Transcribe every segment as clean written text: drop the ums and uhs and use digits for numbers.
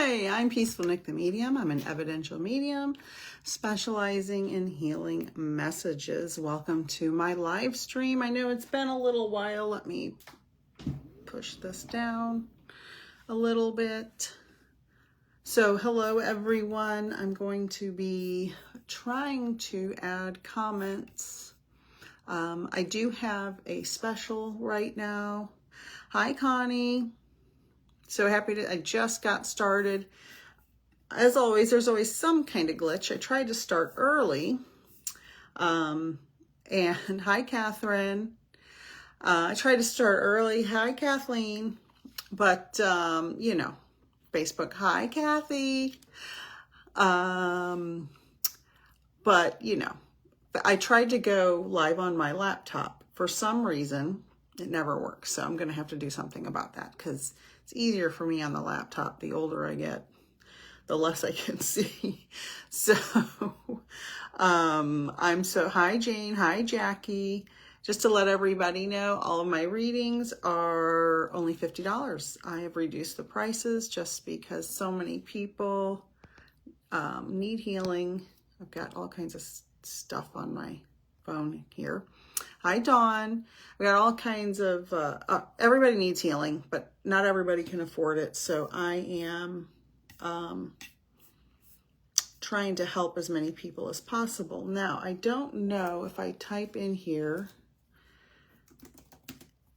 Hi, I'm Peaceful Nik the Medium. I'm an evidential medium specializing in healing messages. Welcome to my live stream. I know it's been a little while. Let me push this down a little bit. So hello everyone. I'm going to be trying to add comments. I do have a special right now. Hi Connie. So happy to, I just got started. As always, there's always some kind of glitch. I tried to start early. And hi, Catherine. I tried to start early. Hi, Kathleen. But, you know, Facebook. Hi, Kathy. But, you know, I tried to go live on my laptop. For some reason, it never works. So I'm going to have to do something about that because it's easier for me on the laptop. The older I get, the less I can see. So, hi Jane, hi Jackie. Just to let everybody know, all of my readings are only $50. I have reduced the prices just because so many people need healing. I've got all kinds of stuff on my phone here. Hi, Dawn. We got all kinds of, everybody needs healing, but not everybody can afford it. So I am trying to help as many people as possible. Now, I don't know if I type in here,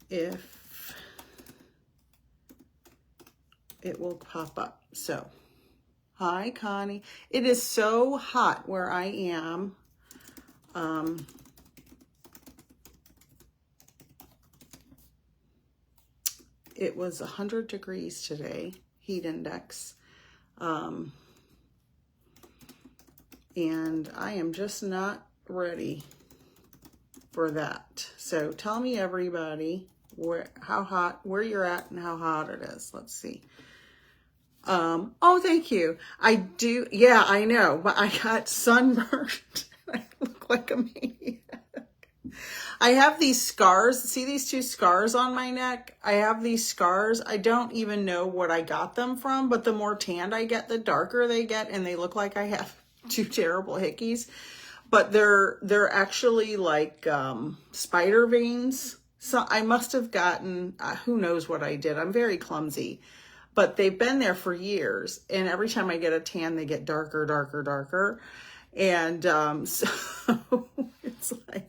if it will pop up. So, hi, Connie. It is so hot where I am. It was 100 degrees today, heat index. And I am just not ready for that. So tell me everybody where you're at and how hot it is. Let's see. Oh, thank you. I do. Yeah, I know, but I got sunburned. I look like a maniac. I have these scars. See these two scars on my neck? I have these scars. I don't even know what I got them from, but the more tanned I get, the darker they get, and they look like I have two terrible hickeys. But they're actually like spider veins. So I must have gotten, who knows what I did. I'm very clumsy. But they've been there for years, and every time I get a tan, they get darker, darker, darker. And so it's like,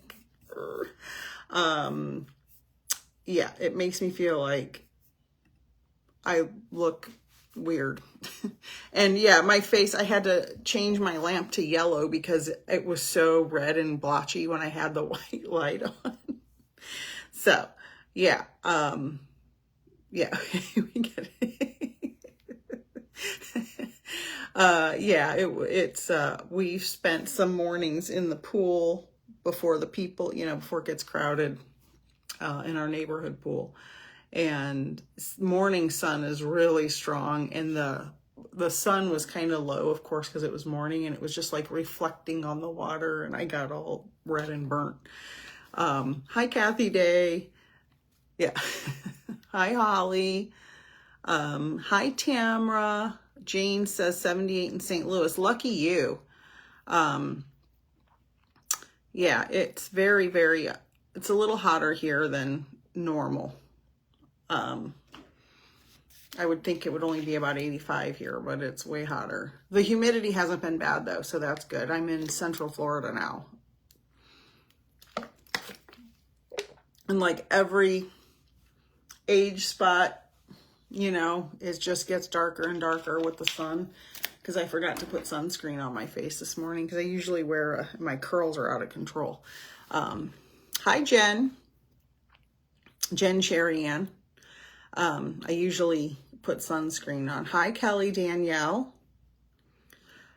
yeah, it makes me feel like I look weird. And yeah, my face, I had to change my lamp to yellow because it was so red and blotchy when I had the white light on. So yeah, yeah, we get it. Yeah, it's we've spent some mornings in the pool before the people, you know, before it gets crowded in our neighborhood pool. And morning sun is really strong, and the sun was kind of low, of course, because it was morning, and it was just like reflecting on the water, and I got all red and burnt. Hi, Kathy Day. Yeah. Hi, Holly. Hi, Tamra. Jane says 78 in St. Louis. Lucky you. Yeah, it's very, very, it's a little hotter here than normal. I would think it would only be about 85 here, but it's way hotter. The humidity hasn't been bad though, so that's good. I'm in Central Florida now. And like every age spot, you know, it just gets darker and darker with the sun, because I forgot to put sunscreen on my face this morning because I usually wear my curls are out of control. Hi, Jen Sherry Ann. I usually put sunscreen on. Hi, Kelly Danielle.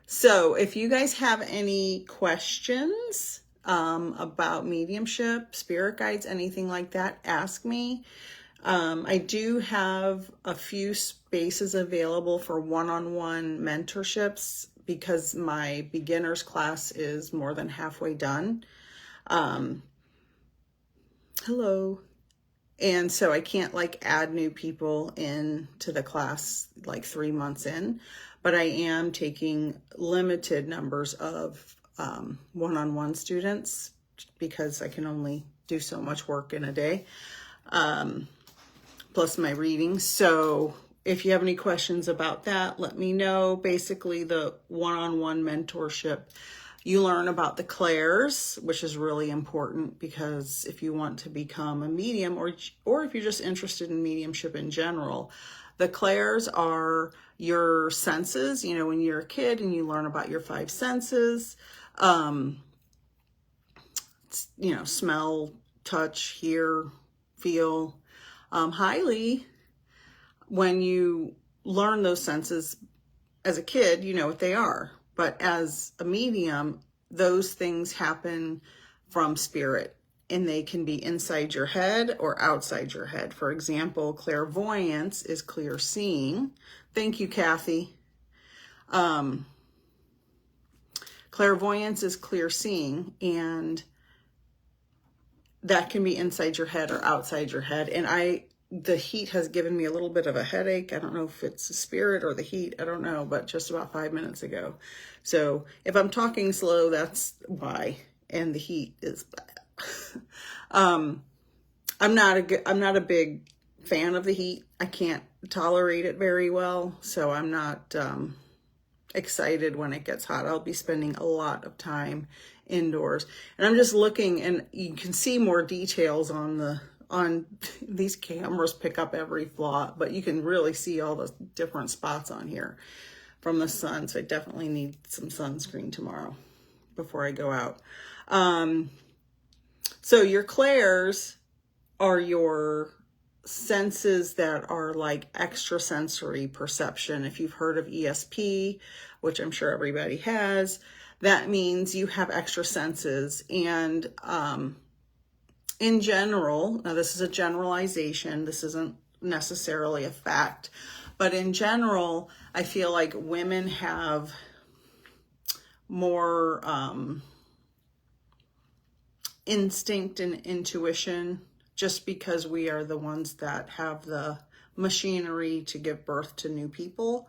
So if you guys have any questions about mediumship, spirit guides, anything like that, ask me. I do have a few spaces available for one-on-one mentorships because my beginners class is more than halfway done. Hello. And so I can't like add new people in to the class like 3 months in, but I am taking limited numbers of one-on-one students because I can only do so much work in a day, plus my readings. So if you have any questions about that, let me know. Basically, the one-on-one mentorship, you learn about the clairs, which is really important because if you want to become a medium, or if you're just interested in mediumship in general, the clairs are your senses. You know, when you're a kid and you learn about your 5 senses, you know, smell, touch, hear, feel. Highly, when you learn those senses as a kid, you know what they are. But as a medium, those things happen from spirit, and they can be inside your head or outside your head. For example, clairvoyance is clear seeing. Thank you, Kathy. Clairvoyance is clear seeing, and that can be inside your head or outside your head. And the heat has given me a little bit of a headache. I don't know if it's the spirit or the heat. I don't know, but just about 5 minutes ago. So if I'm talking slow, that's why. And the heat is bad. I'm not a big fan of the heat. I can't tolerate it very well. So I'm not excited when it gets hot. I'll be spending a lot of time indoors. And I'm just looking, and you can see more details on these cameras, pick up every flaw, but you can really see all the different spots on here from the sun. So I definitely need some sunscreen tomorrow before I go out. So your clairs are your senses that are like extrasensory perception. If you've heard of ESP, which I'm sure everybody has, that means you have extra senses. And in general, now this is a generalization, this isn't necessarily a fact, but in general, I feel like women have more instinct and intuition, just because we are the ones that have the machinery to give birth to new people.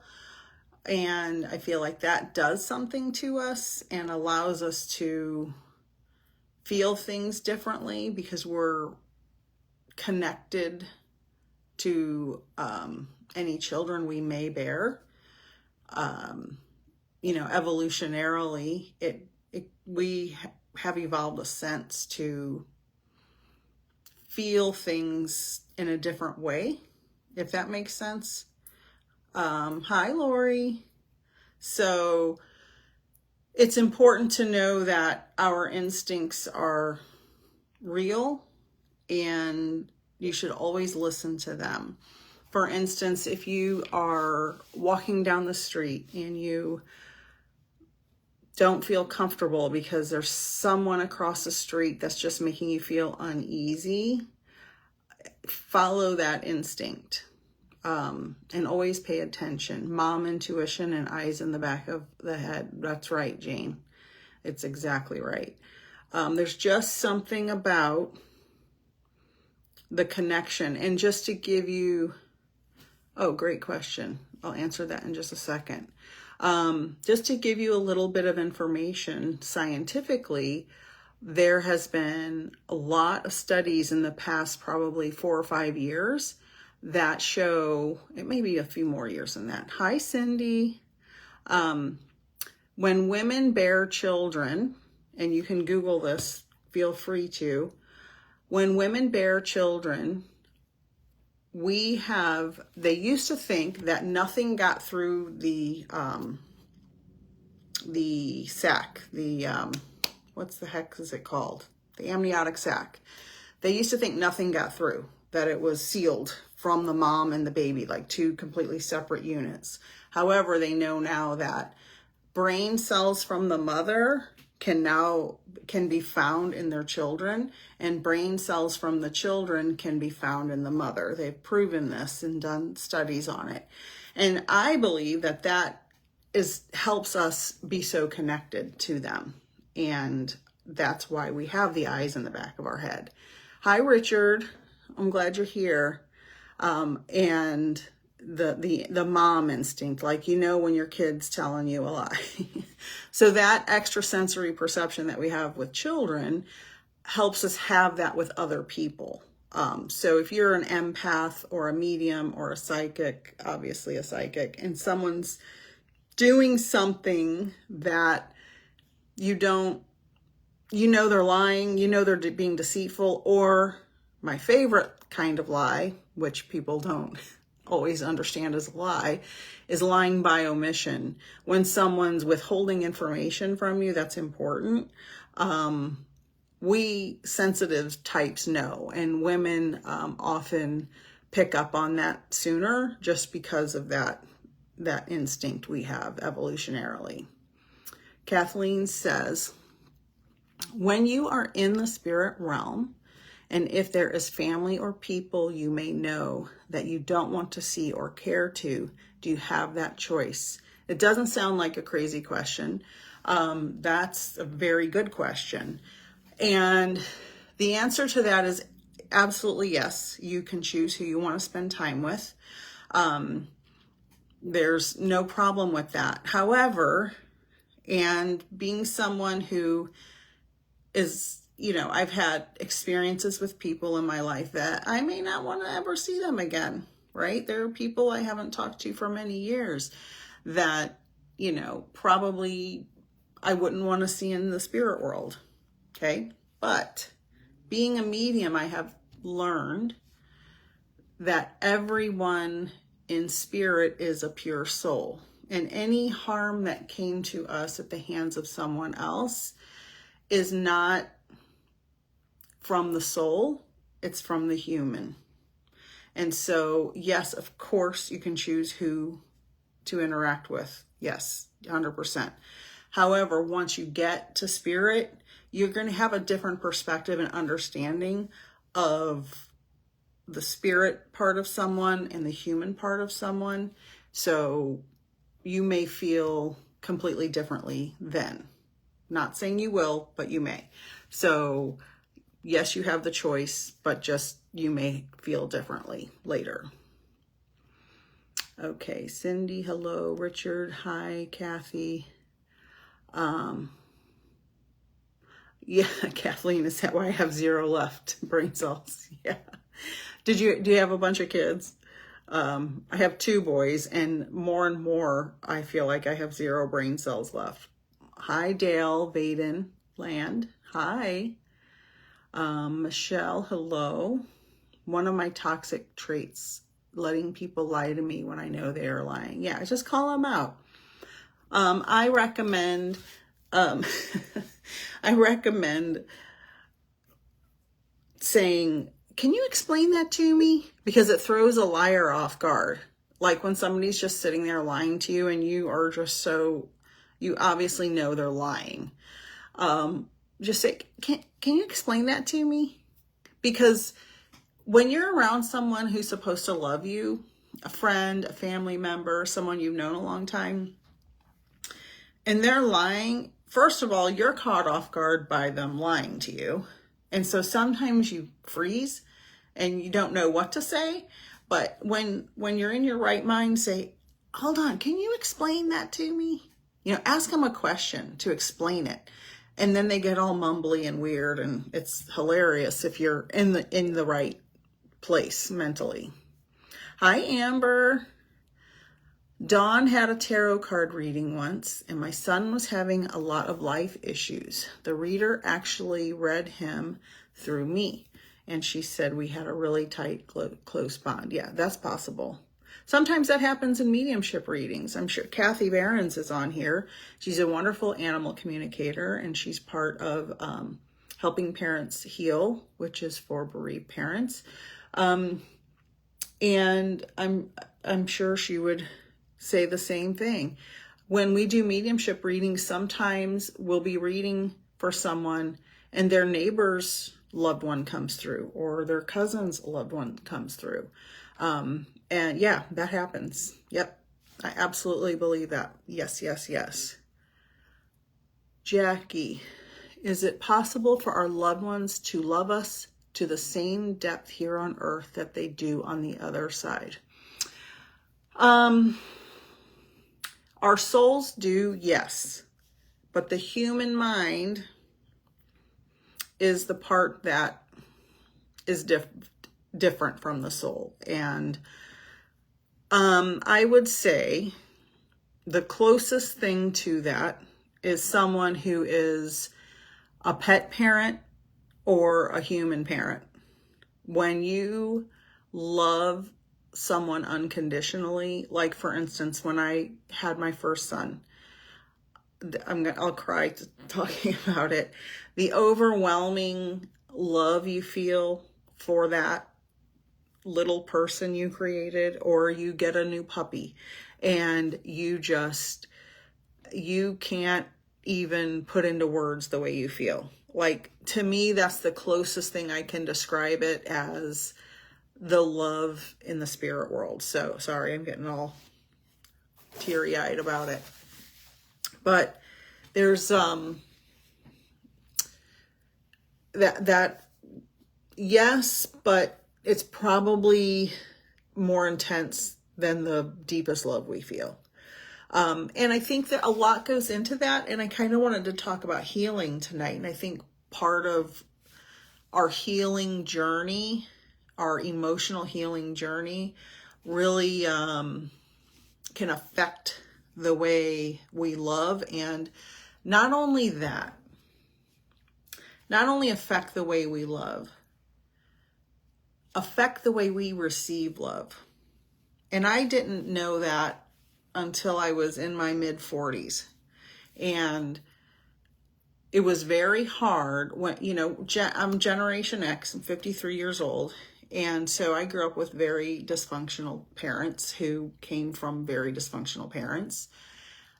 And I feel like that does something to us and allows us to feel things differently because we're connected to any children we may bear. You know, evolutionarily, we have evolved a sense to feel things in a different way, if that makes sense. Hi, Lori. So it's important to know that our instincts are real and you should always listen to them. For instance, if you are walking down the street and you don't feel comfortable because there's someone across the street that's just making you feel uneasy, follow that instinct. And always pay attention. Mom intuition and eyes in the back of the head. That's right, Jane. It's exactly right. There's just something about the connection. And just to give you, oh, great question. I'll answer that in just a second. Just to give you a little bit of information, scientifically, there has been a lot of studies in the past, probably 4 or 5 years, that show, it may be a few more years than that. Hi, Cindy. When women bear children, and you can Google this, feel free to. When women bear children, they used to think that nothing got through the sac, what's the heck is it called? The amniotic sac. They used to think nothing got through, that it was sealed from the mom and the baby, like 2 completely separate units. However, they know now that brain cells from the mother can be found in their children, and brain cells from the children can be found in the mother. They've proven this and done studies on it. And I believe that helps us be so connected to them. And that's why we have the eyes in the back of our head. Hi, Richard. I'm glad you're here. And the mom instinct, like, you know, when your kid's telling you a lie. So that extrasensory perception that we have with children helps us have that with other people. So if you're an empath or a medium or a psychic, obviously a psychic, and someone's doing something that you don't, you know, they're lying, you know, they're being deceitful, or my favorite kind of lie, which people don't always understand as a lie, is lying by omission. When someone's withholding information from you that's important, we sensitive types know, and women often pick up on that sooner just because of that instinct we have evolutionarily. Kathleen says, when you are in the spirit realm, and if there is family or people you may know that you don't want to see or care to, do you have that choice? It doesn't sound like a crazy question. That's a very good question. And the answer to that is absolutely yes. You can choose who you want to spend time with. There's no problem with that. However, and being someone who is, you know, I've had experiences with people in my life that I may not want to ever see them again, right? There are people I haven't talked to for many years that, you know, probably I wouldn't want to see in the spirit world, okay? But being a medium, I have learned that everyone in spirit is a pure soul, and any harm that came to us at the hands of someone else is not from the soul, it's from the human. And so, yes, of course, you can choose who to interact with. Yes, 100%. However, once you get to spirit, you're going to have a different perspective and understanding of the spirit part of someone and the human part of someone. So you may feel completely differently then. Not saying you will, but you may. So yes, you have the choice, but just you may feel differently later. Okay, Cindy, hello. Richard, hi. Kathy. Yeah, Kathleen, is that why I have 0 left brain cells? Yeah. Do you have a bunch of kids? I have 2 boys, and more I feel like I have 0 brain cells left. Hi, Dale, Vaden, Land. Hi. Michelle, hello. One of my toxic traits, letting people lie to me when I know they are lying. Yeah, just call them out. I recommend saying, can you explain that to me? Because it throws a liar off guard. Like when somebody's just sitting there lying to you and you are just you obviously know they're lying. Just say, can you explain that to me? Because when you're around someone who's supposed to love you, a friend, a family member, someone you've known a long time, and they're lying, first of all, you're caught off guard by them lying to you. And so sometimes you freeze and you don't know what to say. But when you're in your right mind, say, hold on, can you explain that to me? You know, ask them a question to explain it. And then they get all mumbly and weird, and it's hilarious if you're in the right place mentally. Hi, Amber. Dawn had a tarot card reading once, and my son was having a lot of life issues. The reader actually read him through me, and she said we had a really tight, close bond. Yeah, that's possible. Sometimes that happens in mediumship readings. I'm sure Kathy Behrens is on here. She's a wonderful animal communicator, and she's part of Helping Parents Heal, which is for bereaved parents. And I'm sure she would say the same thing. When we do mediumship readings, sometimes we'll be reading for someone and their neighbor's loved one comes through, or their cousin's loved one comes through. And yeah, that happens. Yep. I absolutely believe that. Yes, yes, yes. Jackie, is it possible for our loved ones to love us to the same depth here on earth that they do on the other side. Our souls do, yes, but the human mind is the part that is different from the soul. And I would say the closest thing to that is someone who is a pet parent or a human parent. When you love someone unconditionally, like for instance, when I had my first son, I'll cry talking about it. The overwhelming love you feel for that little person you created, or you get a new puppy and you can't even put into words the way you feel. Like, to me, that's the closest thing I can describe it as, the love in the spirit world. So sorry, I'm getting all teary-eyed about it. But there's that yes, but it's probably more intense than the deepest love we feel. And I think that a lot goes into that. And I kind of wanted to talk about healing tonight. And I think part of our healing journey, our emotional healing journey, really can affect the way we love. And not only that, not only affect the way we love, affect the way we receive love. And I didn't know that until I was in my mid-40s. And it was very hard when, I'm Generation X, I'm 53 years old. And so I grew up with very dysfunctional parents who came from very dysfunctional parents.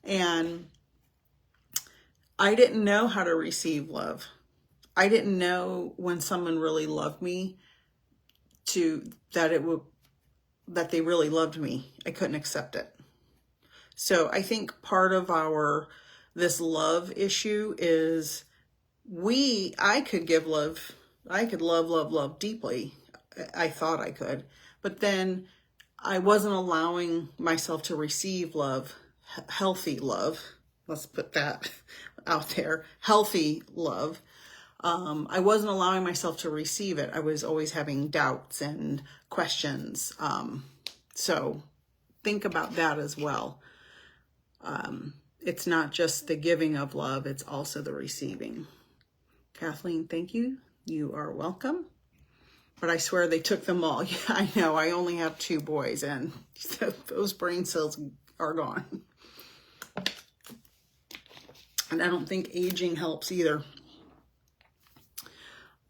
And I didn't know how to receive love. I didn't know when someone really loved me that they really loved me. I couldn't accept it. So I think part of this love issue is I could give love. I could love deeply. I thought I could, but then I wasn't allowing myself to receive love, healthy love. Let's put that out there. Healthy love. I wasn't allowing myself to receive it. I was always having doubts and questions. So think about that as well. It's not just the giving of love, it's also the receiving. Kathleen, thank you. You are welcome. But I swear they took them all. Yeah, I know. I only have 2 boys, and those brain cells are gone. And I don't think aging helps either.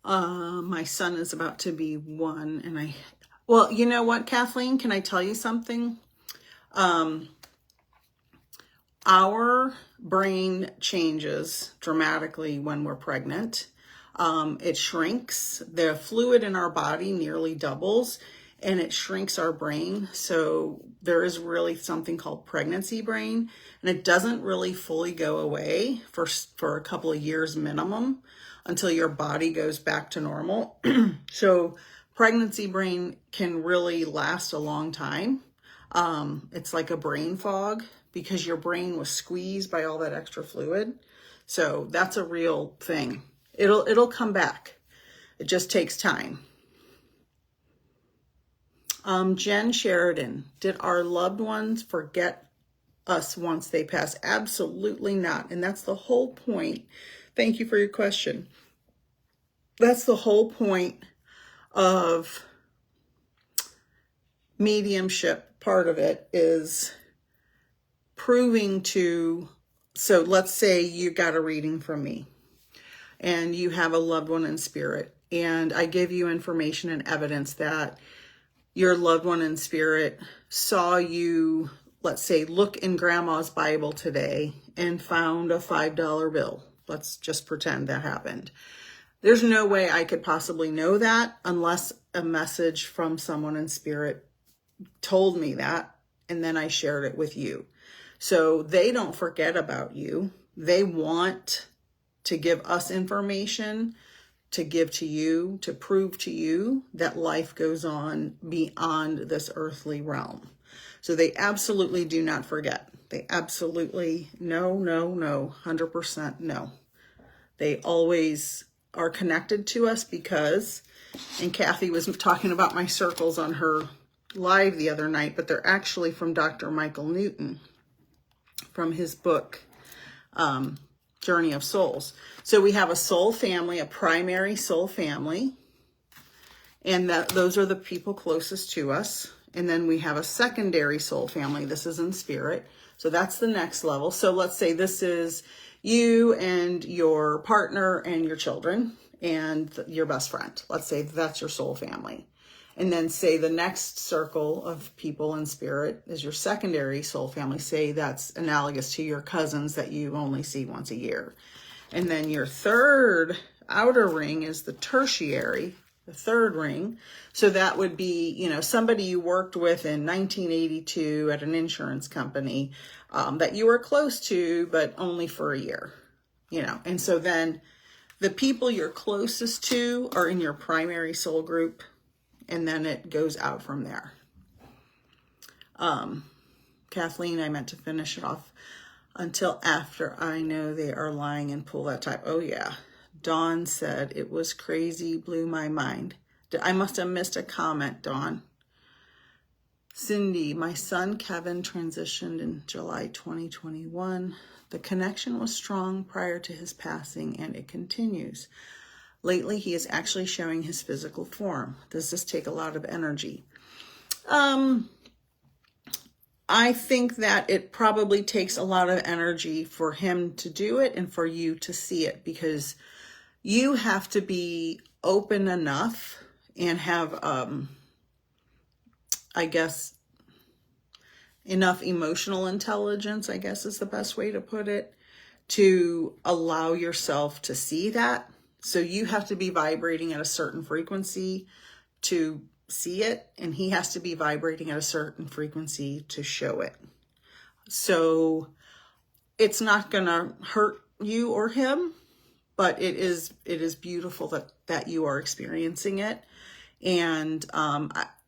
My son is about to be 1, and well, you know what, Kathleen? Can I tell you something? Our brain changes dramatically when we're pregnant. It shrinks. The fluid in our body nearly doubles, and it shrinks our brain. So there is really something called pregnancy brain, and it doesn't really fully go away for a couple of years minimum until your body goes back to normal. So pregnancy brain can really last a long time. It's like a brain fog because your brain was squeezed by all that extra fluid. So that's a real thing. It'll come back. It just takes time. Jen Sheridan, did our loved ones forget us once they pass? Absolutely not. And that's the whole point. Thank you for your question. That's the whole point of mediumship. Part of it is proving so let's say you got a reading from me and you have a loved one in spirit, and I give you information and evidence that your loved one in spirit saw you, let's say, look in grandma's Bible today and found a $5 bill. Let's just pretend that happened. There's no way I could possibly know that unless a message from someone in spirit told me that, and then I shared it with you. So they don't forget about you. They want to give us information to give to you, to prove to you that life goes on beyond this earthly realm. So they absolutely do not forget. They absolutely, no, 100% no. They always are connected to us because, and Kathy was talking about my circles on her live the other night, but they're actually from Dr. Michael Newton, from his book, Journey of Souls. So we have a soul family, a primary soul family, and those are the people closest to us. And then we have a secondary soul family. This is in spirit. So that's the next level. So let's say this is you and your partner and your children and your best friend. Let's say that's your soul family. And then say the next circle of people in spirit is your secondary soul family. Say that's analogous to your cousins that you only see once a year. And then your third outer ring is the tertiary, the third ring. So that would be, you know, somebody you worked with in 1982 at an insurance company that you were close to, but only for a year, you know. And so then the people you're closest to are in your primary soul group, and then it goes out from there. Kathleen, I meant to finish it off. Until after I know they are lying and pull that type. Oh yeah. Dawn said it was crazy, blew my mind. I must have missed a comment, Dawn. Cindy, my son Kevin transitioned in July 2021. The connection was strong prior to his passing, and it continues. Lately, he is actually showing his physical form. Does this take a lot of energy? I think that it probably takes a lot of energy for him to do it and for you to see it, because you have to be open enough and have, I guess, enough emotional intelligence, I guess is the best way to put it, to allow yourself to see that. So you have to be vibrating at a certain frequency to see it, and he has to be vibrating at a certain frequency to show it. So it's not going to hurt you or him, but it is beautiful that you are experiencing it. And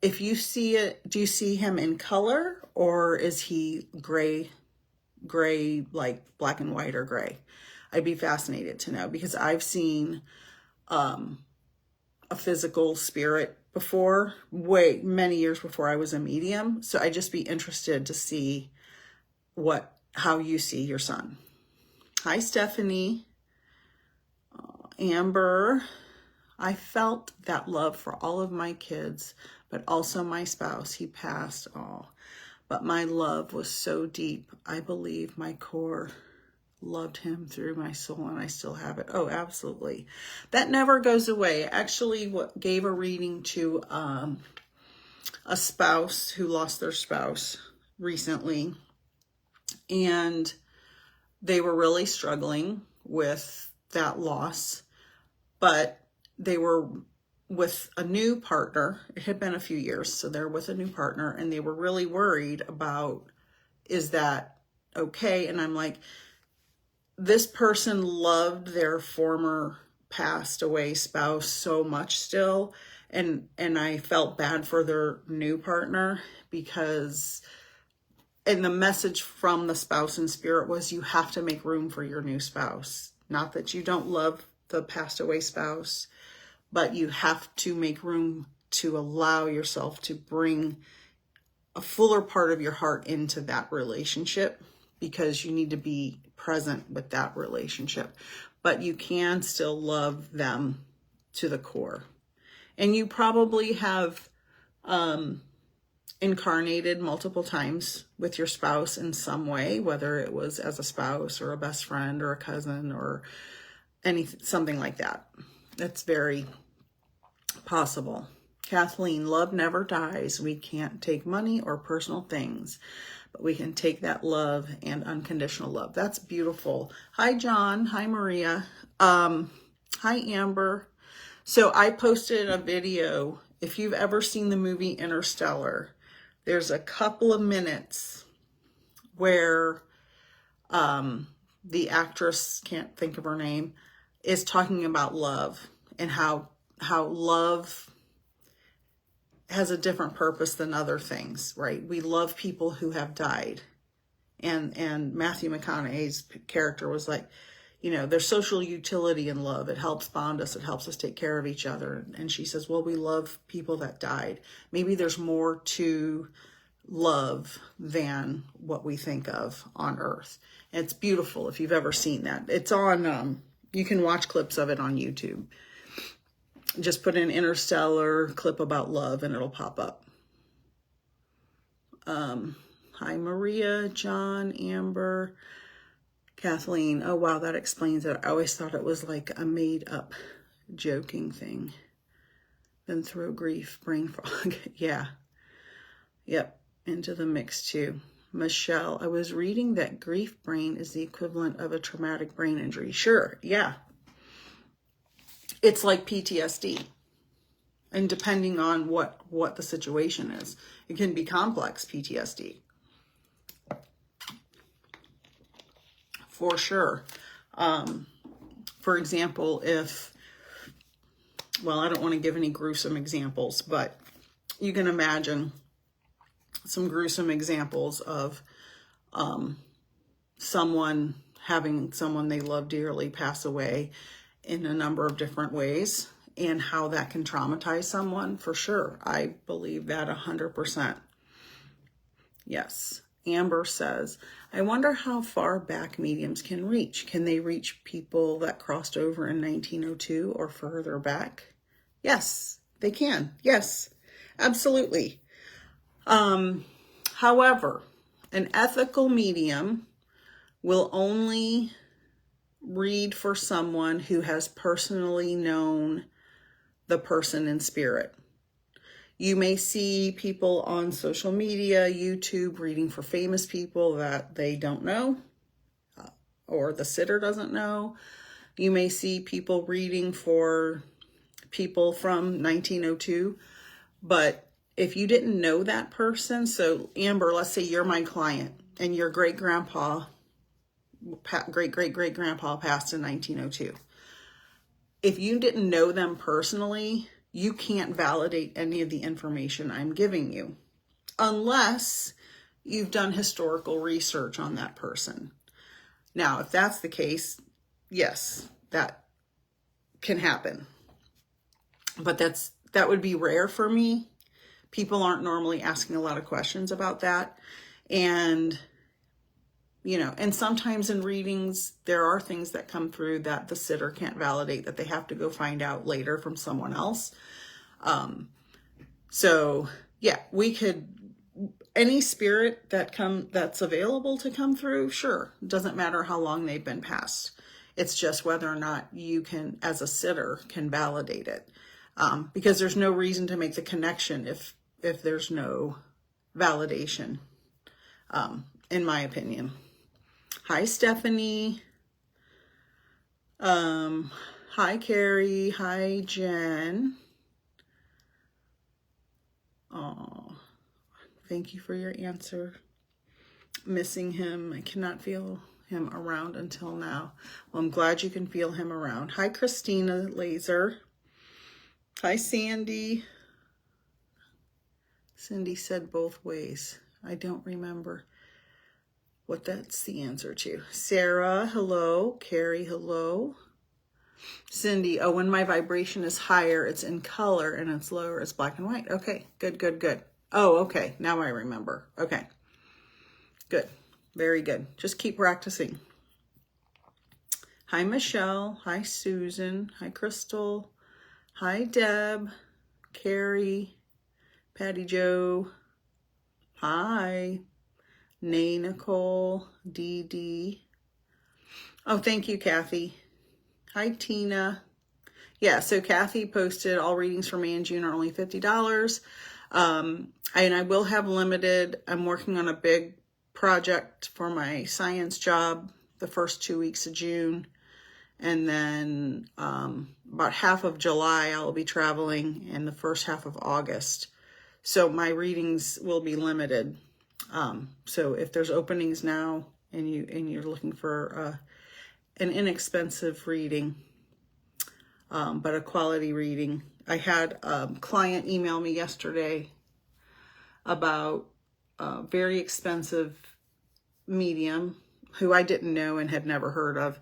if you see it, do you see him in color, or is he gray, like black and white or gray? I'd be fascinated to know, because I've seen a physical spirit before, many years before I was a medium. So I'd just be interested to see how you see your son. Hi, Stephanie. Amber, I felt that love for all of my kids, but also my spouse. He passed all, but my love was so deep. I believe my core loved him through my soul, and I still have it. Oh, absolutely. That never goes away. Actually, gave a reading to a spouse who lost their spouse recently, and they were really struggling with that loss, but they were with a new partner. It had been a few years, so they're with a new partner, and they were really worried about, is that okay? And I'm like, this person loved their former passed away spouse so much still, and I felt bad for their new partner, because, and the message from the spouse in spirit was, you have to make room for your new spouse. Not that you don't love the passed away spouse, but you have to make room to allow yourself to bring a fuller part of your heart into that relationship, because you need to be present with that relationship. But you can still love them to the core. And you probably have incarnated multiple times with your spouse in some way, whether it was as a spouse or a best friend or a cousin or something like that. That's very possible. Kathleen, love never dies. We can't take money or personal things, but we can take that love and unconditional love. That's beautiful. Hi, John. Hi, Maria. Hi, Amber. So I posted a video. If you've ever seen the movie Interstellar, there's a couple of minutes where the actress, can't think of her name, is talking about love. and how love has a different purpose than other things, right? We love people who have died. And Matthew McConaughey's character was like, you know, there's social utility in love. It helps bond us. It helps us take care of each other. And she says, well, we love people that died. Maybe there's more to love than what we think of on Earth. And it's beautiful if you've ever seen that. It's on, you can watch clips of it on YouTube. Just put in Interstellar clip about love and it'll pop up. Hi, Maria, John, Amber, Kathleen. Oh, wow, that explains it. I always thought it was like a made-up joking thing. Then throw grief, brain fog. Yeah. Yep, into the mix too. Michelle, I was reading that grief brain is the equivalent of a traumatic brain injury. Sure, yeah. It's like PTSD. And depending on what the situation is, it can be complex PTSD. For sure. For example, well, I don't want to give any gruesome examples, but you can imagine some gruesome examples of someone having someone they love dearly pass away in a number of different ways, and how that can traumatize someone, for sure. I believe that 100%. Yes. Amber says, I wonder how far back mediums can reach. Can they reach people that crossed over in 1902 or further back? Yes, they can. Yes, absolutely. However, an ethical medium will only read for someone who has personally known the person in spirit. You may see people on social media, YouTube, reading for famous people that they don't know, or the sitter doesn't know. You may see people reading for people from 1902, but if you didn't know that person, so Amber, let's say you're my client, and your great-great-grandpa passed in 1902. If you didn't know them personally, you can't validate any of the information I'm giving you unless you've done historical research on that person. Now, if that's the case, yes, that can happen. But that would be rare for me. People aren't normally asking a lot of questions about that. And, you know, and sometimes in readings, there are things that come through that the sitter can't validate, that they have to go find out later from someone else. So yeah, we could, any spirit that's available to come through, sure. It doesn't matter how long they've been passed. It's just whether or not you can, as a sitter, can validate it. Because there's no reason to make the connection if there's no validation, in my opinion. Hi, Stephanie. Hi, Carrie. Hi, Jen. Oh, thank you for your answer. Missing him. I cannot feel him around until now. Well, I'm glad you can feel him around. Hi, Christina Laser. Hi, Sandy. Cindy said both ways. I don't remember what that's the answer to. Sarah, hello. Carrie, hello. Cindy, oh, when my vibration is higher, it's in color, and it's lower, it's black and white. Okay, good, good, good. Oh, okay, now I remember. Okay, good, very good. Just keep practicing. Hi, Michelle. Hi, Susan. Hi, Crystal. Hi, Deb. Carrie. Patty Joe. Hi. Nay, Nicole. Dee Dee. Oh, thank you, Kathy. Hi, Tina. Yeah, so Kathy posted all readings for May and June are only $50. And I will have limited. I'm working on a big project for my science job the first 2 weeks of June. And then about half of July, I'll be traveling, and the first half of August. So my readings will be limited. So if there's openings now and you're looking for an inexpensive reading, but a quality reading. I had a client email me yesterday about a very expensive medium who I didn't know and had never heard of.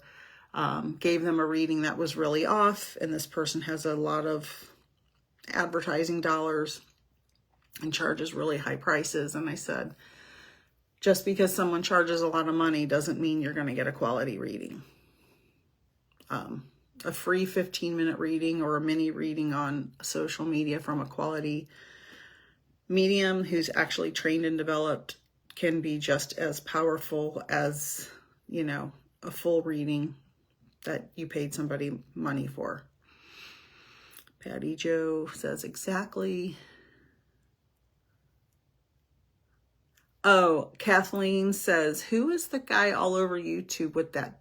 Gave them a reading that was really off, and this person has a lot of advertising dollars and charges really high prices. And I said, just because someone charges a lot of money doesn't mean you're going to get a quality reading. A free 15-minute reading or a mini reading on social media from a quality medium who's actually trained and developed can be just as powerful as, you know, a full reading that you paid somebody money for. Patty Joe says exactly. Oh, Kathleen says, who is the guy all over YouTube with that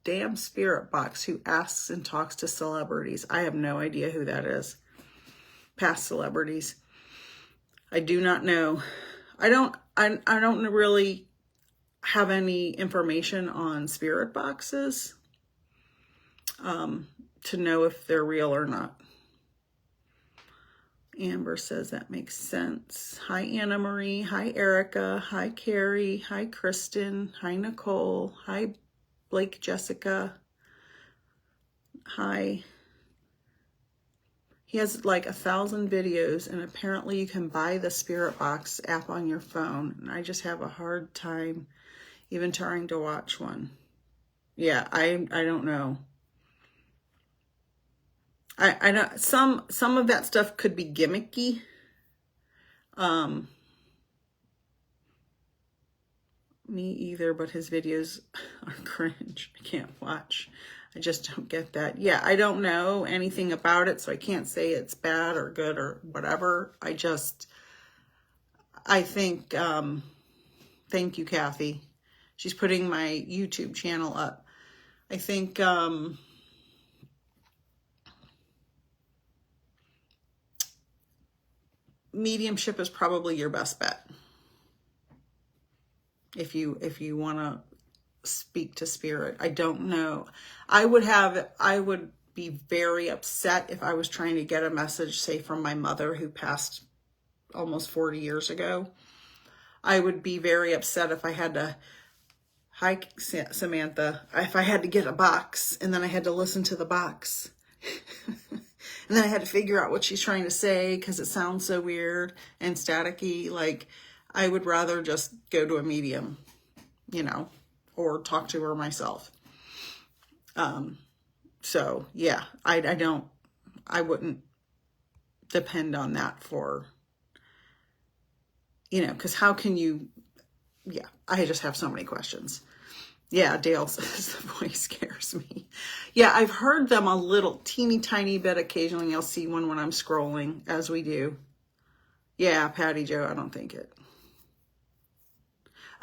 damn spirit box who asks and talks to celebrities? I have no idea who that is. Past celebrities. I do not know. I don't really have any information on spirit boxes to know if they're real or not. Amber says that makes sense. Hi, Anna Marie. Hi, Erica. Hi, Carrie. Hi, Kristen. Hi, Nicole. Hi, Blake Jessica. Hi. He has like 1,000 videos, and apparently you can buy the Spirit Box app on your phone. And I just have a hard time even trying to watch one. Yeah, I don't know. I know some of that stuff could be gimmicky. Me either, but his videos are cringe. I can't watch. I just don't get that. Yeah, I don't know anything about it, so I can't say it's bad or good or whatever. I think, thank you, Kathy. She's putting my YouTube channel up. I think, mediumship is probably your best bet. If you want to speak to spirit. I don't know. I would be very upset if I was trying to get a message, say, from my mother who passed almost 40 years ago. I would be very upset if I had to, hi, Samantha, if I had to get a box and then I had to listen to the box. And then I had to figure out what she's trying to say because it sounds so weird and staticky. Like, I would rather just go to a medium, you know, or talk to her myself. So yeah, I wouldn't depend on that for, you know, because how can you, yeah, I just have so many questions. Yeah, Dale says the voice scares me. Yeah, I've heard them a little teeny tiny bit occasionally. I'll see one when I'm scrolling, as we do. Yeah, Patty Joe, I don't think it.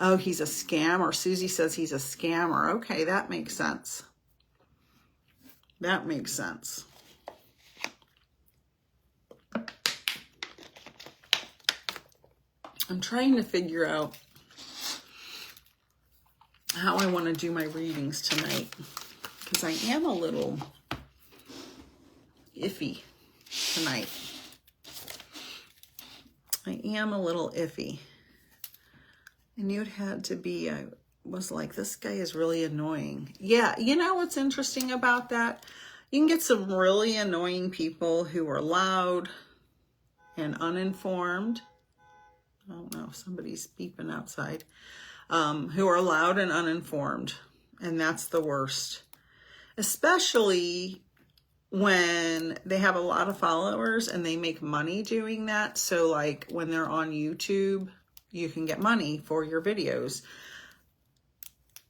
Oh, he's a scammer. Susie says he's a scammer. Okay, that makes sense. That makes sense. I'm trying to figure out how I want to do my readings tonight, because I am a little iffy tonight. I am a little iffy. I knew it had to be. I was like, this guy is really annoying. Yeah, you know what's interesting about that? You can get some really annoying people who are loud and uninformed. I don't know, somebody's beeping outside. Who are loud and uninformed. And that's the worst. Especially when they have a lot of followers and they make money doing that. So like when they're on YouTube, you can get money for your videos.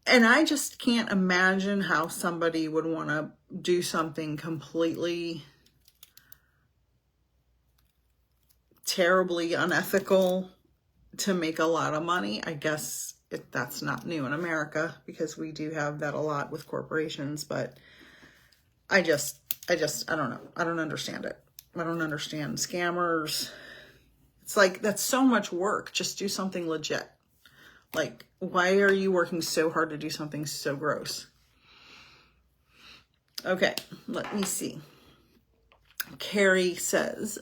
And I just can't imagine how somebody would want to do something completely terribly unethical to make a lot of money. I guess that's not new in America because we do have that a lot with corporations, but I don't know. I don't understand it. I don't understand scammers. It's like, that's so much work. Just do something legit. Like, why are you working so hard to do something so gross? Okay, let me see. Carrie says,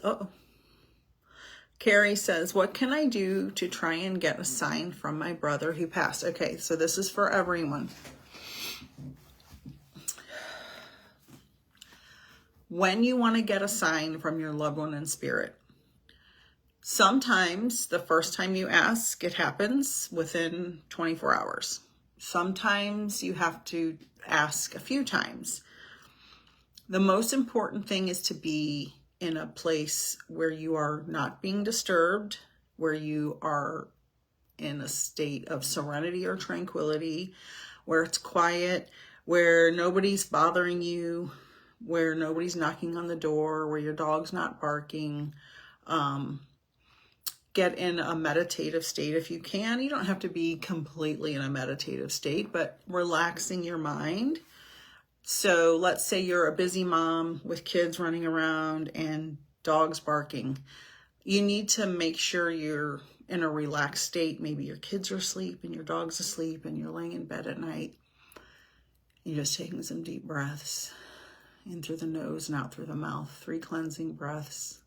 what can I do to try and get a sign from my brother who passed? Okay, so this is for everyone. When you want to get a sign from your loved one in spirit, sometimes the first time you ask, it happens within 24 hours. Sometimes you have to ask a few times. The most important thing is to be in a place where you are not being disturbed, where you are in a state of serenity or tranquility, where it's quiet, where nobody's bothering you, where nobody's knocking on the door, where your dog's not barking. Get in a meditative state if you can. You don't have to be completely in a meditative state, but relaxing your mind. So let's say you're a busy mom with kids running around and dogs barking. You need to make sure you're in a relaxed state. Maybe your kids are asleep and your dog's asleep and you're laying in bed at night. You're just taking some deep breaths in through the nose and out through the mouth. 3 cleansing breaths.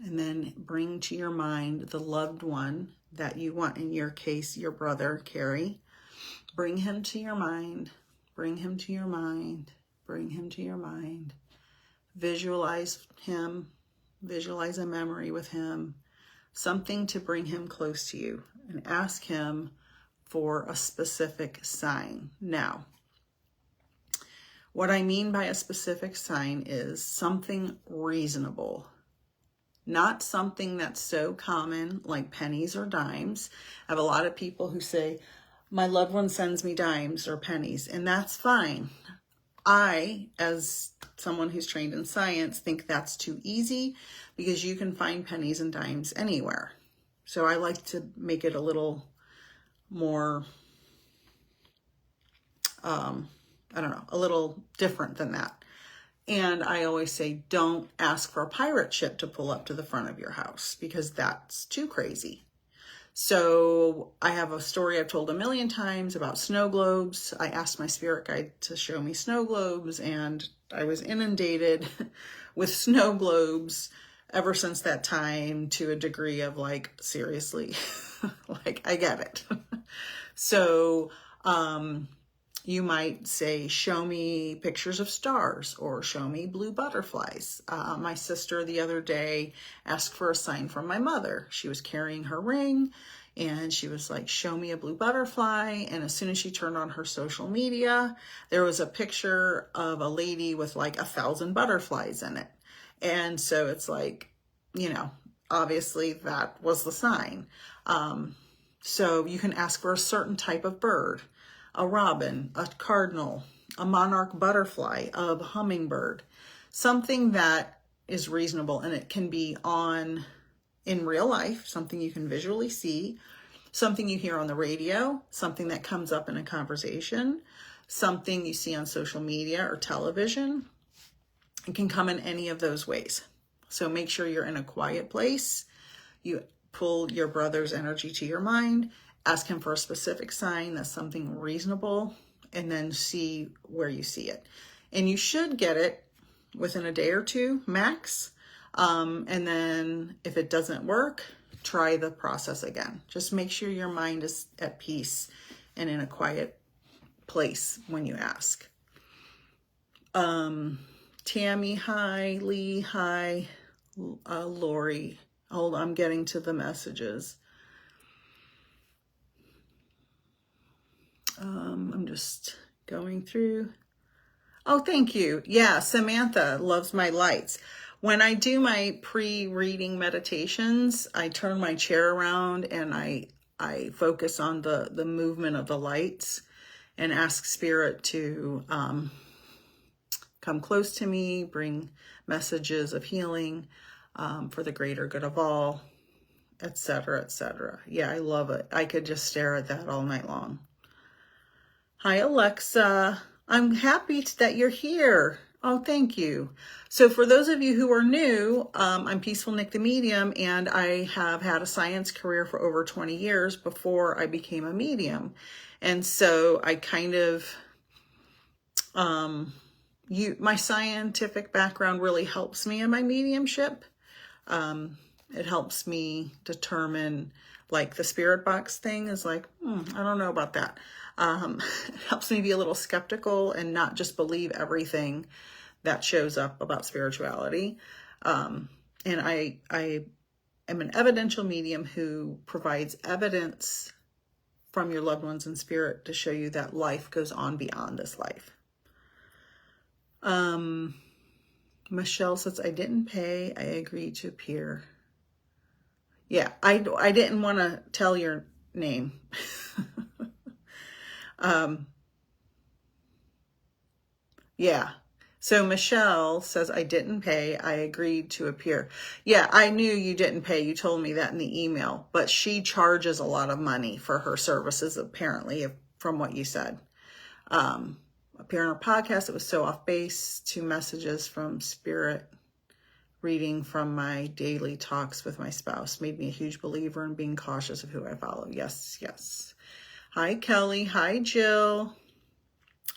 And then bring to your mind the loved one that you want, in your case, your brother, Carrie. Bring him to your mind. Bring him to your mind. Bring him to your mind. Visualize him. Visualize a memory with him. Something to bring him close to you. And ask him for a specific sign. Now, what I mean by a specific sign is something reasonable. Not something that's so common like pennies or dimes. I have a lot of people who say, my loved one sends me dimes or pennies, and that's fine. I, as someone who's trained in science, think that's too easy because you can find pennies and dimes anywhere. So I like to make it a little more, a little different than that. And I always say, don't ask for a pirate ship to pull up to the front of your house because that's too crazy. So I have a story I've told a million times about snow globes. I asked my spirit guide to show me snow globes, and I was inundated with snow globes ever since that time, to a degree of like, seriously, like I get it. So, you might say, show me pictures of stars or show me blue butterflies. My sister the other day asked for a sign from my mother. She was carrying her ring and she was like, show me a blue butterfly. And as soon as she turned on her social media, there was a picture of a lady with like 1,000 butterflies in it. And so it's like, obviously that was the sign. So you can ask for a certain type of bird. A robin, a cardinal, a monarch butterfly, a hummingbird, something that is reasonable, and it can be in real life, something you can visually see, something you hear on the radio, something that comes up in a conversation, something you see on social media or television. It can come in any of those ways. So make sure you're in a quiet place. You pull your brother's energy to your mind. Ask him for a specific sign that's something reasonable, and then see where you see it. And you should get it within a day or two, max. And then if it doesn't work, try the process again. Just make sure your mind is at peace and in a quiet place when you ask. Tammy, hi. Lee, hi. Lori. Hold on, I'm getting to the messages. I'm just going through. Oh, thank you. Yeah, Samantha loves my lights. When I do my pre-reading meditations, I turn my chair around and I focus on the movement of the lights and ask Spirit to come close to me, bring messages of healing for the greater good of all, etc., etc. Yeah, I love it. I could just stare at that all night long. Hi, Alexa. I'm happy that you're here. Oh, thank you. So for those of you who are new, I'm Peaceful Nik the Medium, and I have had a science career for over 20 years before I became a medium. And so I kind of My scientific background really helps me in my mediumship. It helps me determine, like the spirit box thing is like, I don't know about that. It helps me be a little skeptical and not just believe everything that shows up about spirituality. And I am an evidential medium who provides evidence from your loved ones in spirit to show you that life goes on beyond this life. Michelle says, I didn't pay. I agreed to appear. Yeah, I didn't want to tell your name. Yeah. So Michelle says, I didn't pay. I agreed to appear. Yeah, I knew you didn't pay. You told me that in the email. But she charges a lot of money for her services, apparently, from what you said. Appear on our podcast, it was so off base. 2 messages from Spirit. Reading from my daily talks with my spouse made me a huge believer in being cautious of who I follow. Yes, yes. Hi, Kelly. Hi, Jill.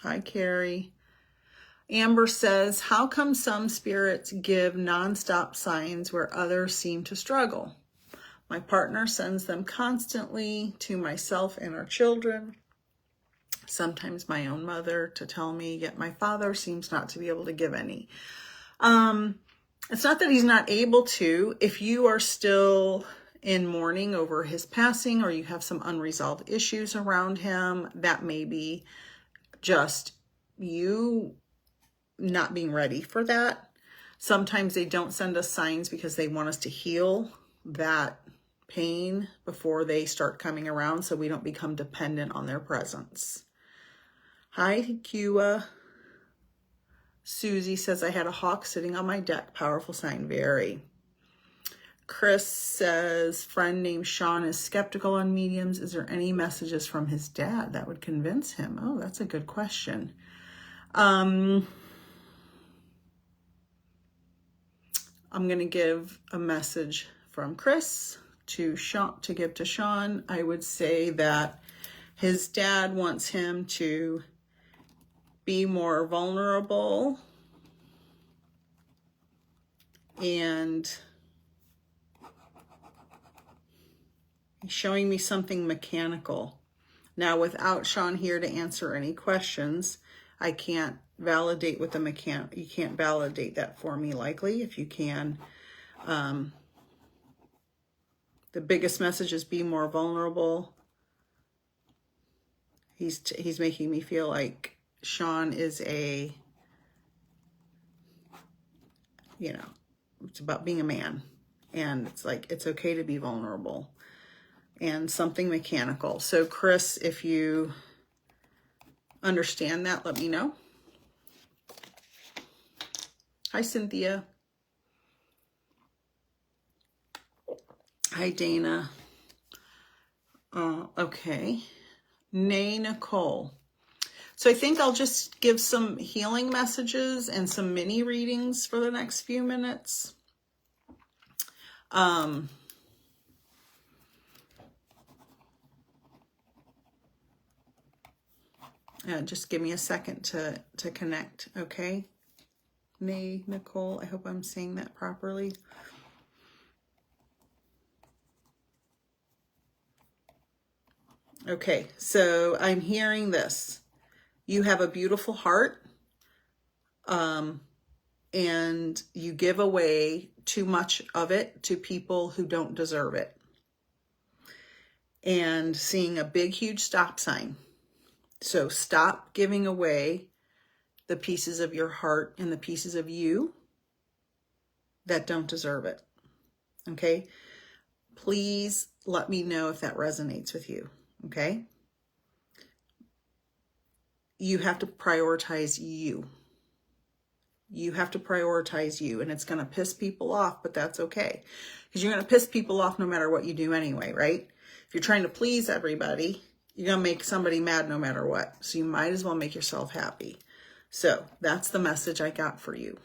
Hi, Carrie. Amber says, how come some spirits give nonstop signs where others seem to struggle? My partner sends them constantly to myself and our children. Sometimes my own mother to tell me, yet my father seems not to be able to give any. It's not that he's not able to. If you are still in mourning over his passing or you have some unresolved issues around him, that may be just you not being ready for that. Sometimes they don't send us signs because they want us to heal that pain before they start coming around so we don't become dependent on their presence. Hi, Kua. Susie says, I had a hawk sitting on my deck. Powerful sign, very. Chris says, friend named Sean is skeptical on mediums. Is there any messages from his dad that would convince him? Oh, that's a good question. I'm going to give a message from Chris to Sean, to give to Sean. I would say that his dad wants him to be more vulnerable and he's showing me something mechanical. Now, without Sean here to answer any questions, I can't validate with the mechanic. You can't validate that for me likely. If you can, the biggest message is be more vulnerable. He's making me feel like Sean is a, it's about being a man. And it's like, it's okay to be vulnerable. And something mechanical. So Chris, if you understand that, let me know. Hi, Cynthia. Hi, Dana. Okay. Nay, Nicole. So I think I'll just give some healing messages and some mini readings for the next few minutes. Just give me a second to connect, okay? Nay, Nicole, I hope I'm saying that properly. Okay, so I'm hearing this. You have a beautiful heart, and you give away too much of it to people who don't deserve it. And seeing a big, huge stop sign. So stop giving away the pieces of your heart and the pieces of you that don't deserve it. Okay? Please let me know if that resonates with you. Okay? You have to prioritize you. You have to prioritize you, and it's going to piss people off, but that's okay. Because you're going to piss people off no matter what you do anyway, right? If you're trying to please everybody, you're going to make somebody mad no matter what. So you might as well make yourself happy. So that's the message I got for you.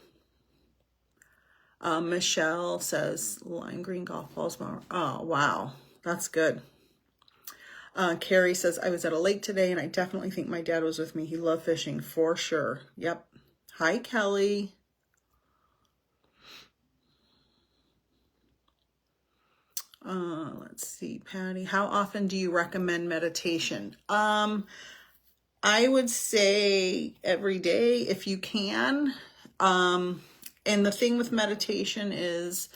Michelle says, lime green golf balls. Oh, wow. That's good. Carrie says, I was at a lake today and I definitely think my dad was with me. He loved fishing for sure. Yep. Hi, Kelly. Let's see, Patty. How often do you recommend meditation? I would say every day if you can. And the thing with meditation is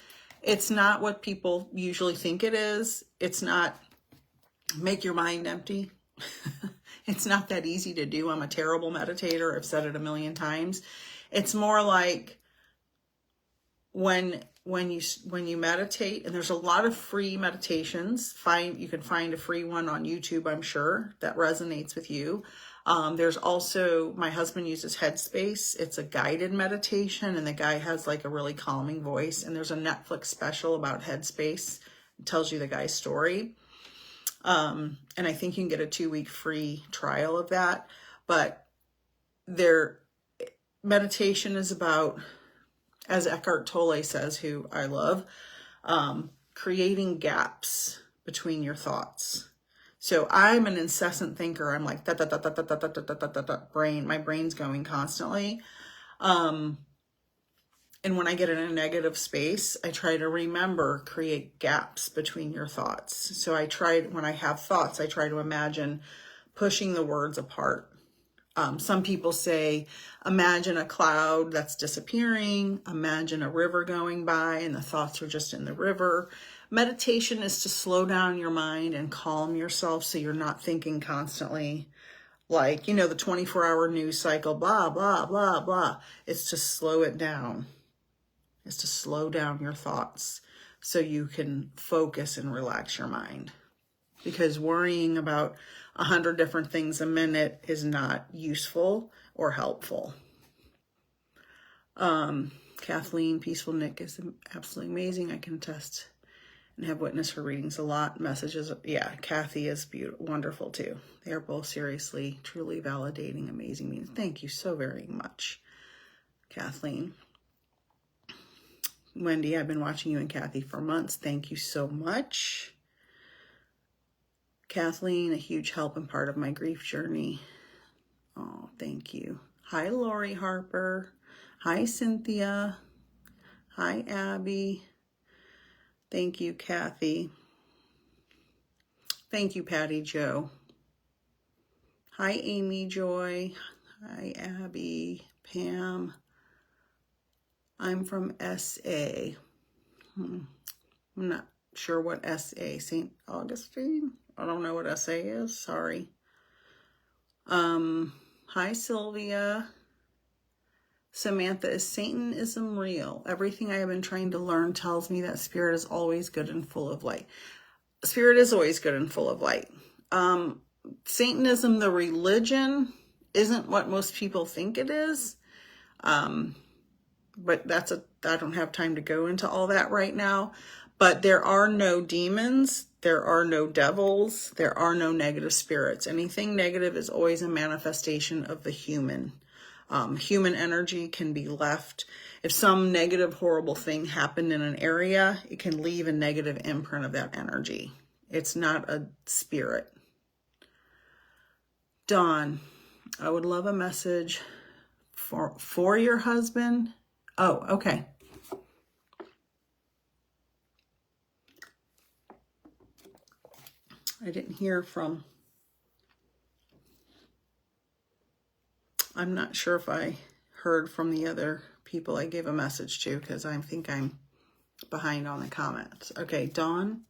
it's not what people usually think it is. It's not make your mind empty. It's not that easy to do. I'm a terrible meditator. I've said it a million times. It's more like when you meditate, and there's a lot of free meditations. You can find a free one on YouTube, I'm sure, that resonates with you. There's also, my husband uses Headspace. It's a guided meditation, and the guy has like a really calming voice. And there's a Netflix special about Headspace. It tells you the guy's story. And I think you can get a 2-week free trial of that. But meditation is about, as Eckhart Tolle says, who I love, creating gaps between your thoughts. So I'm an incessant thinker. I'm like, my brain's going constantly. And when I get in a negative space, I try to remember, create gaps between your thoughts. So when I have thoughts, I try to imagine pushing the words apart. Some people say, imagine a cloud that's disappearing, imagine a river going by and the thoughts are just in the river. Meditation is to slow down your mind and calm yourself so you're not thinking constantly like, the 24-hour news cycle, blah, blah, blah, blah. It's to slow it down. It's to slow down your thoughts so you can focus and relax your mind. Because worrying about 100 different things a minute is not useful or helpful. Kathleen, Peaceful Nik is absolutely amazing. I can attest and have witnessed her readings a lot. Messages, yeah, Kathy is wonderful too. They are both seriously, truly validating, amazing means. Thank you so very much, Kathleen. Wendy, I've been watching you and Kathy for months. Thank you so much. Kathleen, a huge help and part of my grief journey. Oh, thank you. Hi, Lori Harper. Hi, Cynthia. Hi, Abby. Thank you, Kathy. Thank you, Patty Joe. Hi, Amy Joy. Hi, Abby. Pam. I'm from SA. I'm not sure what SA, St. Augustine. I don't know what SA is. Sorry. Hi, Sylvia. Samantha, is Satanism real? Everything I have been trying to learn tells me that spirit is always good and full of light. Spirit is always good and full of light. Satanism, the religion, isn't what most people think it is. But I don't have time to go into all that right now. But there are no demons. There are no devils. There are no negative spirits. Anything negative is always a manifestation of the human. Human energy can be left. If some negative, horrible thing happened in an area, it can leave a negative imprint of that energy. It's not a spirit. Dawn, I would love a message for your husband. Oh, okay. I didn't hear from... I'm not sure if I heard from the other people I gave a message to because I think I'm behind on the comments. Okay, Dawn.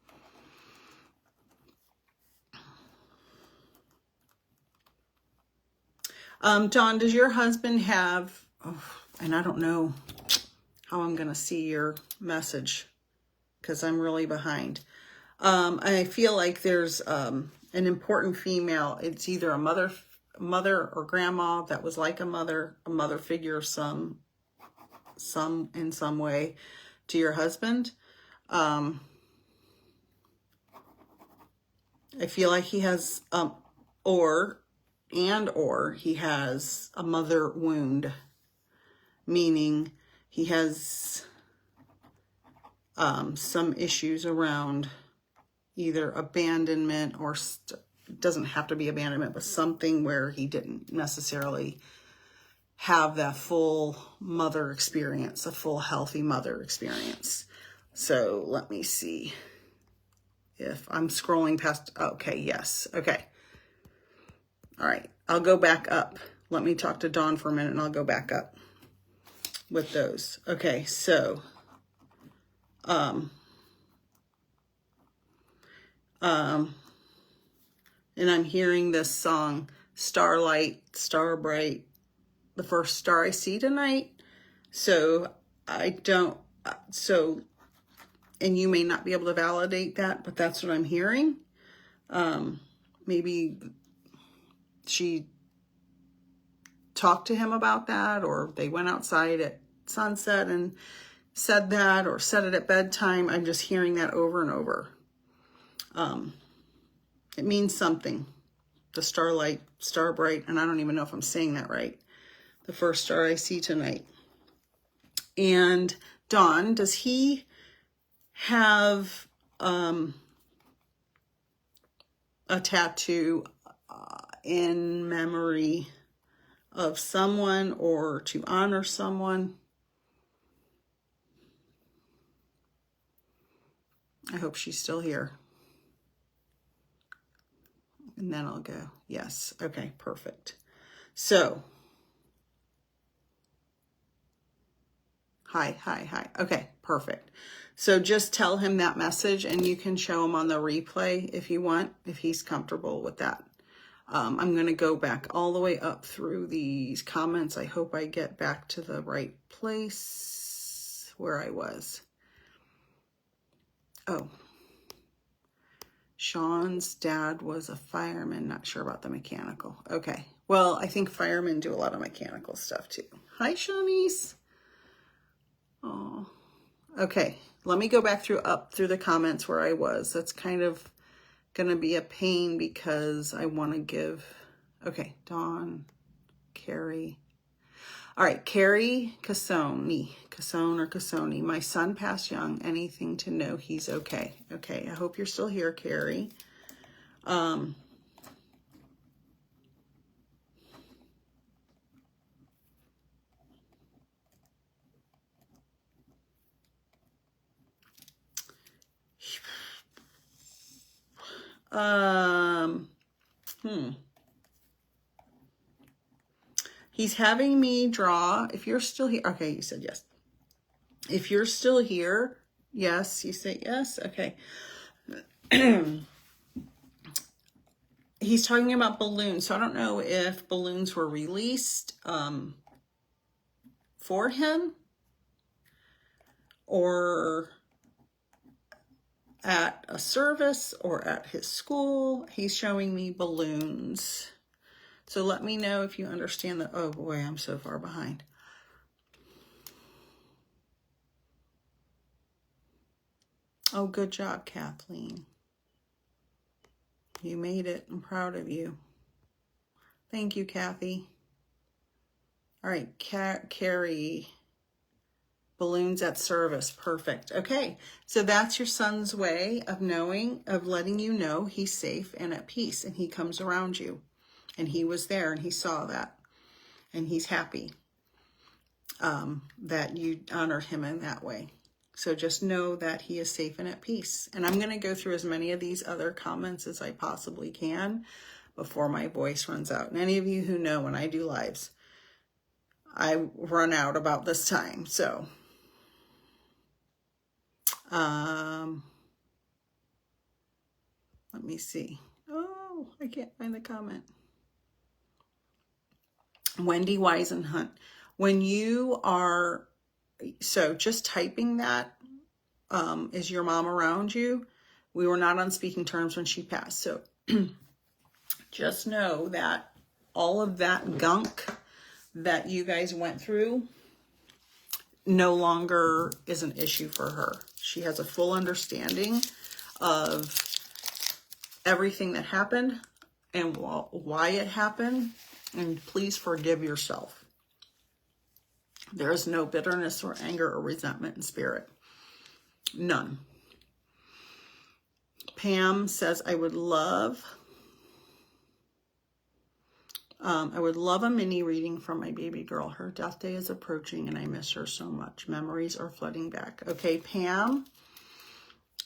Dawn, does your husband have... Oh, and I don't know how I'm going to see your message because I'm really behind. I feel like there's an important female. It's either a mother or grandma that was like a mother figure in some way to your husband. I feel like he has or he has a mother wound, meaning he has some issues around either abandonment or it doesn't have to be abandonment, but something where he didn't necessarily have that full mother experience, a full healthy mother experience. So let me see if I'm scrolling past. Okay, yes. Okay. All right. I'll go back up. Let me talk to Dawn for a minute and I'll go back up with those. Okay. So, and I'm hearing this song, Starlight, Star Bright, the first star I see tonight. So and you may not be able to validate that, but that's what I'm hearing. Maybe she talked to him about that, or they went outside at sunset and said that, or said it at bedtime. I'm just hearing that over and over. It means something. The starlight, star bright, and I don't even know if I'm saying that right. The first star I see tonight. And Dawn, does he have a tattoo in memory of someone or to honor someone? I hope she's still here. And then I'll go. Yes. Okay, perfect. So, hi. Okay, perfect. So just tell him that message and you can show him on the replay if you want, if he's comfortable with that. I'm going to go back all the way up through these comments. I hope I get back to the right place where I was. Oh. Sean's dad was a fireman, not sure about the mechanical. Okay. Well, I think firemen do a lot of mechanical stuff too. Hi, Shanice. Oh. Okay. Let me go back up through the comments where I was. That's kind of going to be a pain because I want to give... Okay. Dawn, Carrie. All right. Carrie Cassoni. Cassone or Cassoni. My son passed young. Anything to know he's okay. Okay. I hope you're still here, Carrie. He's having me draw. If you're still here. Okay. You said yes. If you're still here, yes, you say yes. Okay. He's talking about balloons. So I don't know if balloons were released for him or at a service or at his school. He's showing me balloons. So let me know if you understand that. Oh boy, I'm so far behind. Oh, good job, Kathleen. You made it. I'm proud of you. Thank you, Kathy. All right, Carrie. Balloons at service. Perfect. Okay, so that's your son's way of knowing, of letting you know he's safe and at peace, and he comes around you. And he was there, and he saw that. And he's happy that you honored him in that way. So just know that he is safe and at peace. And I'm going to go through as many of these other comments as I possibly can before my voice runs out. And any of you who know when I do lives, I run out about this time. So, let me see. Oh, I can't find the comment. Wendy Weisenhunt. When you are... So just typing that, is your mom around you? We were not on speaking terms when she passed. So just know that all of that gunk that you guys went through no longer is an issue for her. She has a full understanding of everything that happened and why it happened. And please forgive yourself. There is no bitterness or anger or resentment in spirit. None. Pam says, I would love I would love a mini reading from my baby girl. Her death day is approaching and I miss her so much. Memories are flooding back. Okay, Pam,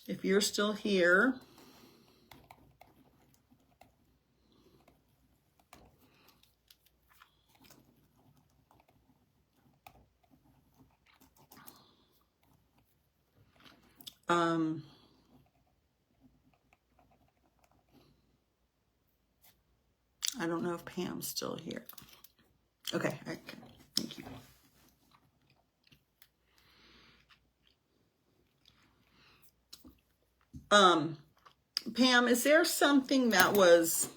if you're still here, I don't know if Pam's still here. Okay, thank you. Pam, is there something that was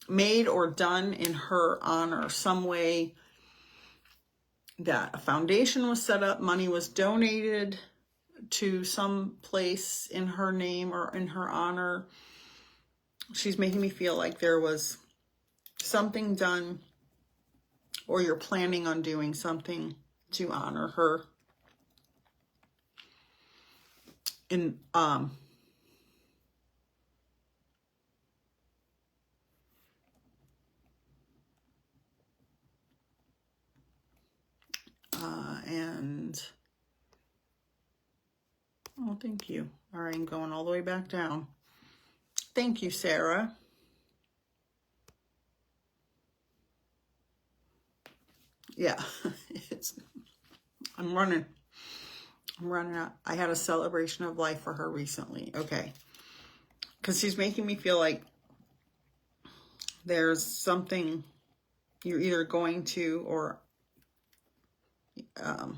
made or done in her honor, some way that a foundation was set up, money was donated to some place in her name or in her honor? She's making me feel like there was something done, or you're planning on doing something to honor her. And oh, thank you. All right, I'm going all the way back down. Thank you, Sarah. Yeah, I'm running out. I had a celebration of life for her recently. Okay. Because she's making me feel like there's something you're either going to, or I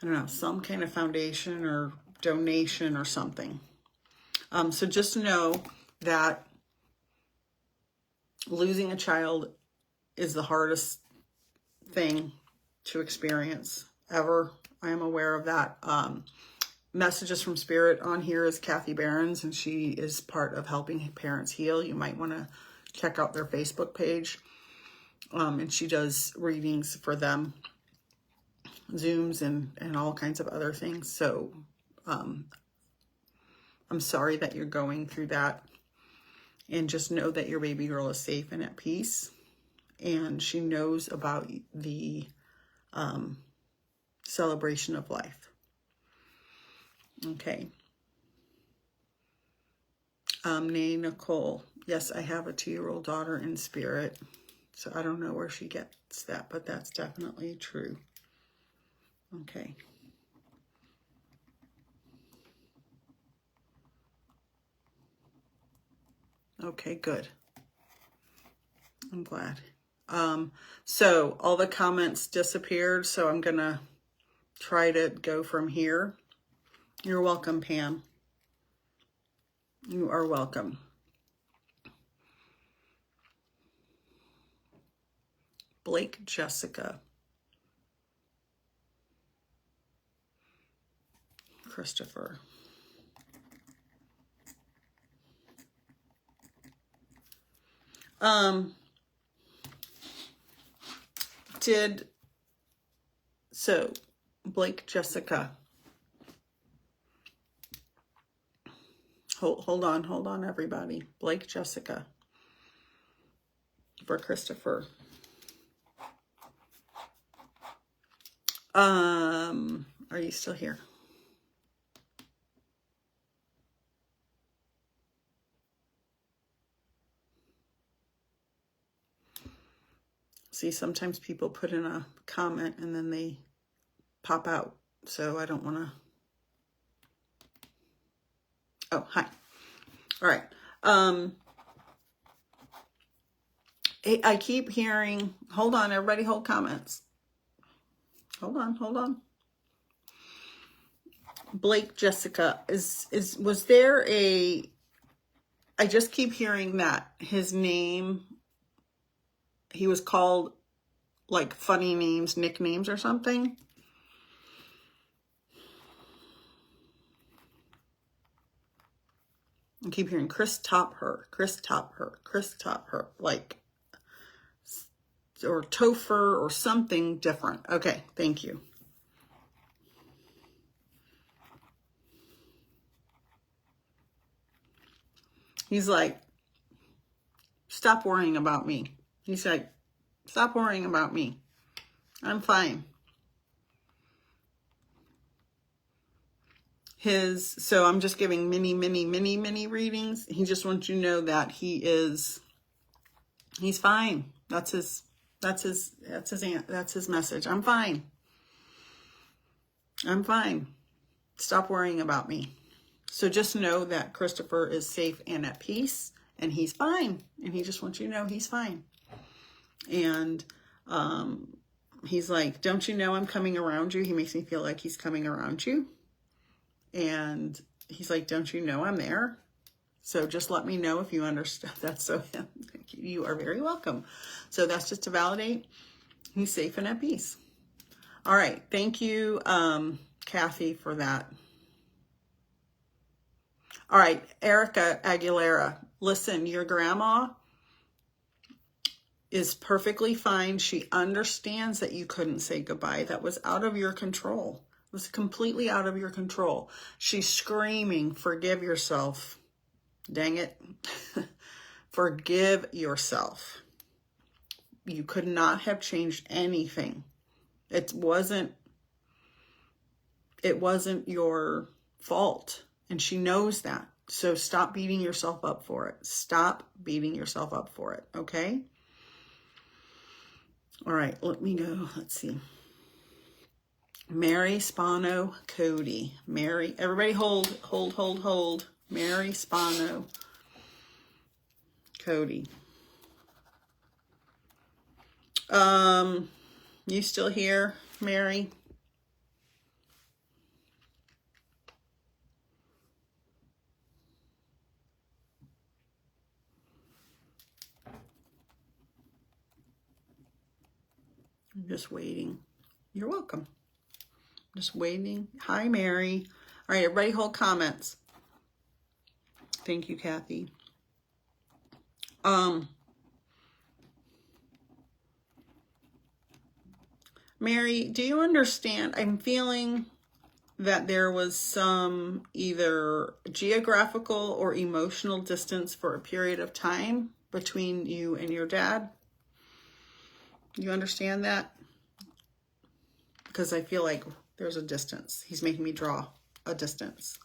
don't know, some kind of foundation or donation or something. So just know that losing a child is the hardest thing to experience ever. I am aware of that. Messages from Spirit on here is Kathy Behrens, and she is part of Helping Parents Heal. You might want to check out their Facebook page. And she does readings for them, Zooms and all kinds of other things. So I'm sorry that you're going through that. And just know that your baby girl is safe and at peace. And she knows about the celebration of life. Okay. Nay, Nicole. Yes, I have a 2-year-old daughter in spirit. So I don't know where she gets that, but that's definitely true. Okay. Okay, good. I'm glad. So all the comments disappeared, so I'm going to try to go from here. You're welcome, Pam. You are welcome. Blake Jessica. Christopher. So Blake Jessica. Hold on, everybody. Blake Jessica. For Christopher. Are you still here? See, sometimes people put in a comment and then they pop out. So I don't want to. Oh, hi. All right. I keep hearing, hold on, everybody hold comments. Hold on. Blake Jessica, was there I just keep hearing that his name, he was called like funny names, nicknames or something. I keep hearing Chris Topher, like, or Topher or something different. Okay, thank you. He's like, stop worrying about me. He's like, stop worrying about me. I'm fine. So I'm just giving mini readings. He just wants you to know that he's fine. That's his message. I'm fine. I'm fine. Stop worrying about me. So just know that Christopher is safe and at peace, and he's fine. And he just wants you to know he's fine. And he's like, don't you know I'm coming around you? He makes me feel like he's coming around you. And he's like, don't you know I'm there? So just let me know if you understand. That's so him. You are very welcome. So that's just to validate he's safe and at peace. All right. Thank you, Kathy, for that. All right. Erica Aguilera. Listen, your grandma is perfectly fine. She understands that you couldn't say goodbye. That was out of your control. It was completely out of your control. She's screaming, forgive yourself. Dang it. Forgive yourself. You could not have changed anything. It wasn't your fault. And she knows that. So stop beating yourself up for it. Stop beating yourself up for it. Okay? All right, let me go. Let's see. Mary Spano Cody. Mary, everybody hold. Mary Spano Cody. You still here, Mary? I'm just waiting. You're welcome. Just waiting. Hi, Mary. All right, everybody hold comments. Thank you, Kathy. Mary, do you understand? I'm feeling that there was some either geographical or emotional distance for a period of time between you and your dad. You understand that? Because I feel like there's a distance. He's making me draw a distance.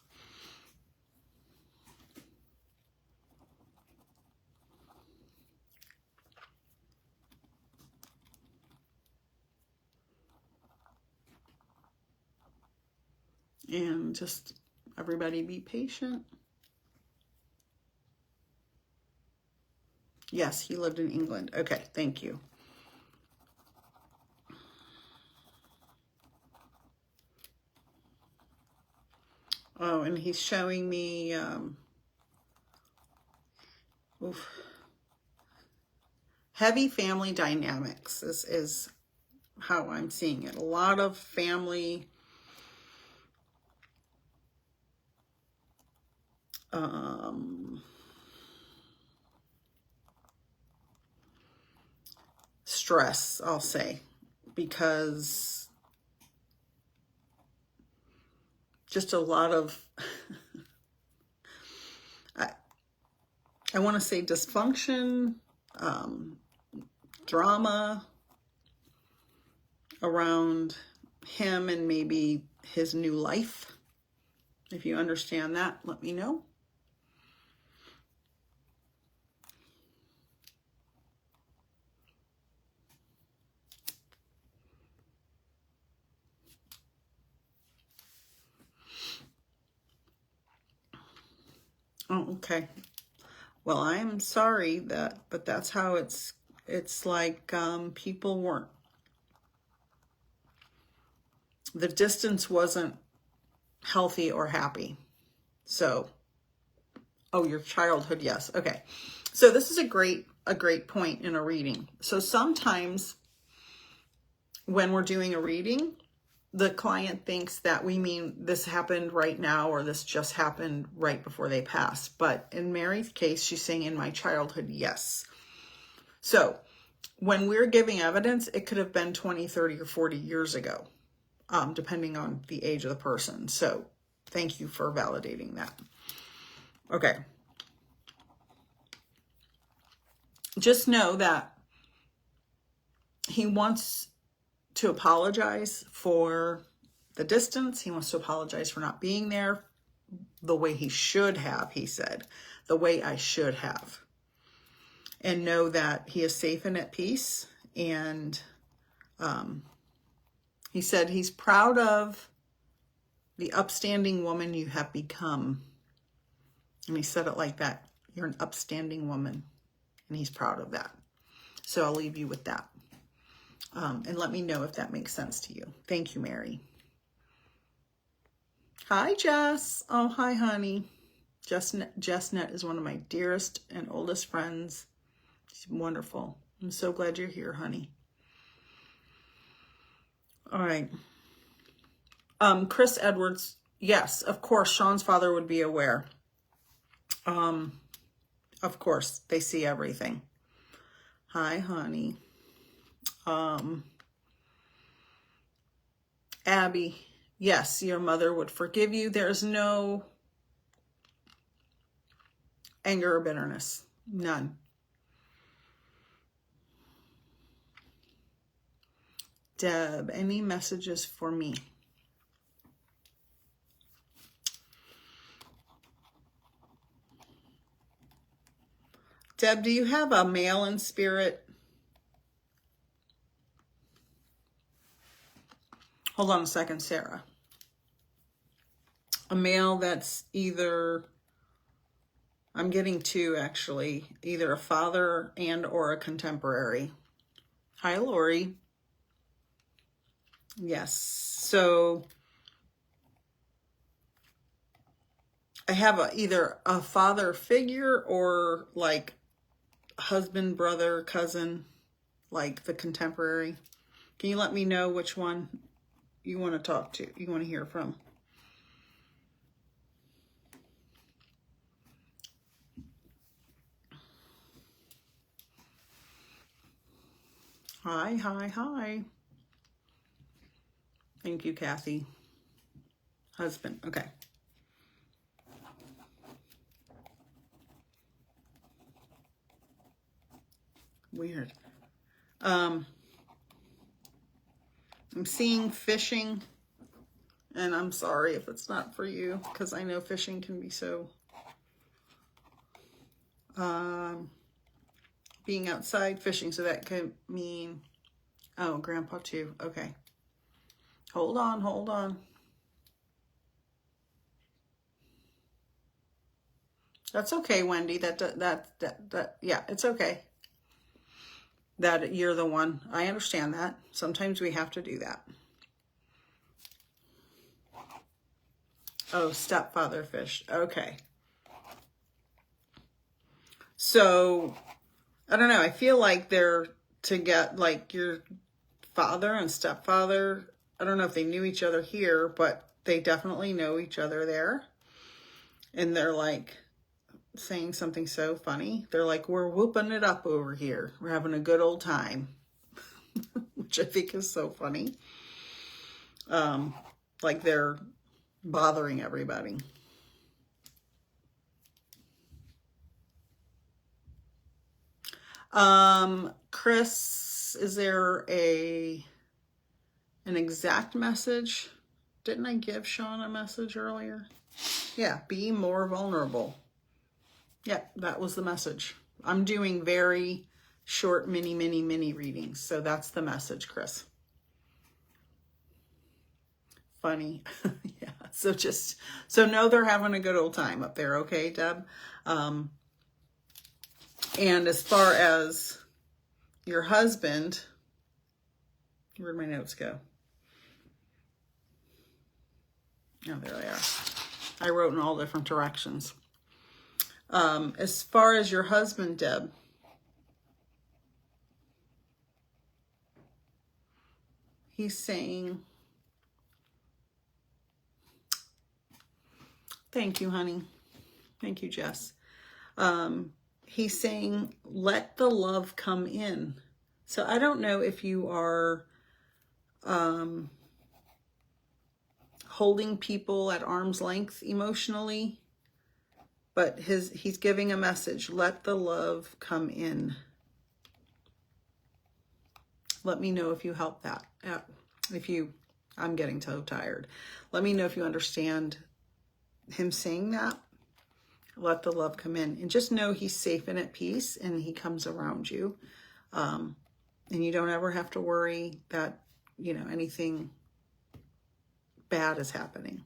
And just everybody be patient. Yes, he lived in England. Okay, thank you. Oh, and he's showing me, heavy family dynamics is how I'm seeing it. A lot of family stress, I'll say, because just a lot of, I want to say dysfunction, drama around him and maybe his new life. If you understand that, let me know. Oh, okay. Well, I am sorry but that's how it's like, people weren't, the distance wasn't healthy or happy. So, oh, your childhood, yes. Okay. So this is a great point in a reading. So sometimes when we're doing a reading, the client thinks that we mean this happened right now or this just happened right before they pass. But in Mary's case, she's saying in my childhood, yes. So when we're giving evidence, it could have been 20, 30, or 40 years ago, depending on the age of the person. So thank you for validating that. Okay. just know that he wants to apologize for the distance. He wants to apologize for not being there the way he should have, he said. The way I should have. And know that he is safe and at peace. And he said he's proud of the upstanding woman you have become. And he said it like that. You're an upstanding woman. And he's proud of that. So I'll leave you with that. And let me know if that makes sense to you. Thank you, Mary. Hi, Jess. Oh, hi, honey. Jessnet is one of my dearest and oldest friends. She's wonderful. I'm so glad you're here, honey. All right. Chris Edwards. Yes, of course, Sean's father would be aware. Of course, they see everything. Hi, honey. Abby. Yes, your mother would forgive you. There's no anger or bitterness. None. Deb, any messages for me? Deb, do you have a male in spirit? Hold on a second, Sarah. A male that's either, I'm getting two actually, either a father and or a contemporary. Hi, Lori. Yes, so I have either a father figure or like husband, brother, cousin, like the contemporary. Can you let me know which one you want to talk to, you want to hear from? Hi, hi, hi. Thank you, Kathy. Husband, okay. Weird. I'm seeing fishing, and I'm sorry if it's not for you, because I know fishing can be so, being outside fishing, so that could mean, oh, grandpa too, okay. Hold on, hold on. That's okay, Wendy, yeah, it's okay. That you're the one. I understand that. Sometimes we have to do that. Oh, stepfather fish. Okay. So, I don't know. I feel like they're to get like your father and stepfather. I don't know if they knew each other here, but they definitely know each other there. And they're like saying something so funny. They're like, we're whooping it up over here. We're having a good old time. Which I think is so funny. Like they're bothering everybody. Chris, is there an exact message? Didn't I give Sean a message earlier? Yeah, be more vulnerable. Yeah, that was the message. I'm doing very short mini readings. So that's the message, Chris. Funny. Yeah. So know they're having a good old time up there. Okay, Deb? And as far as your husband, where'd my notes go? Oh, there they are. I wrote in all different directions. As far as your husband, Deb, he's saying, thank you, honey. Thank you, Jess. He's saying, let the love come in. So I don't know if you are holding people at arm's length emotionally, but he's giving a message. Let the love come in. Let me know if you help that. I'm getting so tired. Let me know if you understand him saying that. Let the love come in. And just know he's safe and at peace, and he comes around you. And you don't ever have to worry that, anything bad is happening.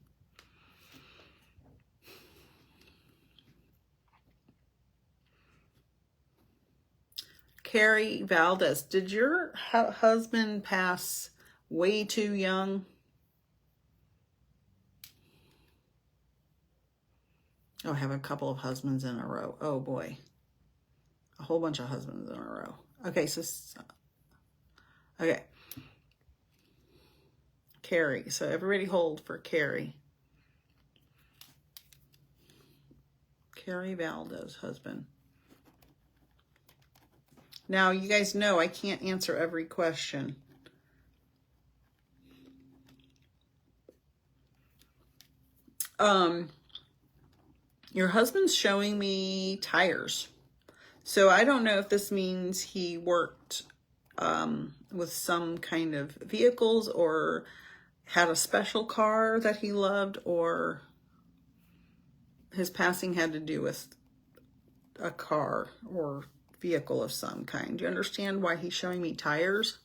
Carrie Valdez, did your husband pass way too young? Oh, I have a couple of husbands in a row. Oh boy. A whole bunch of husbands in a row. Okay, okay. Carrie. So everybody hold for Carrie. Carrie Valdez, husband. Now, you guys know I can't answer every question. Your husband's showing me tires. So I don't know if this means he worked with some kind of vehicles or had a special car that he loved, or his passing had to do with a car or vehicle of some kind. Do you understand why he's showing me tires?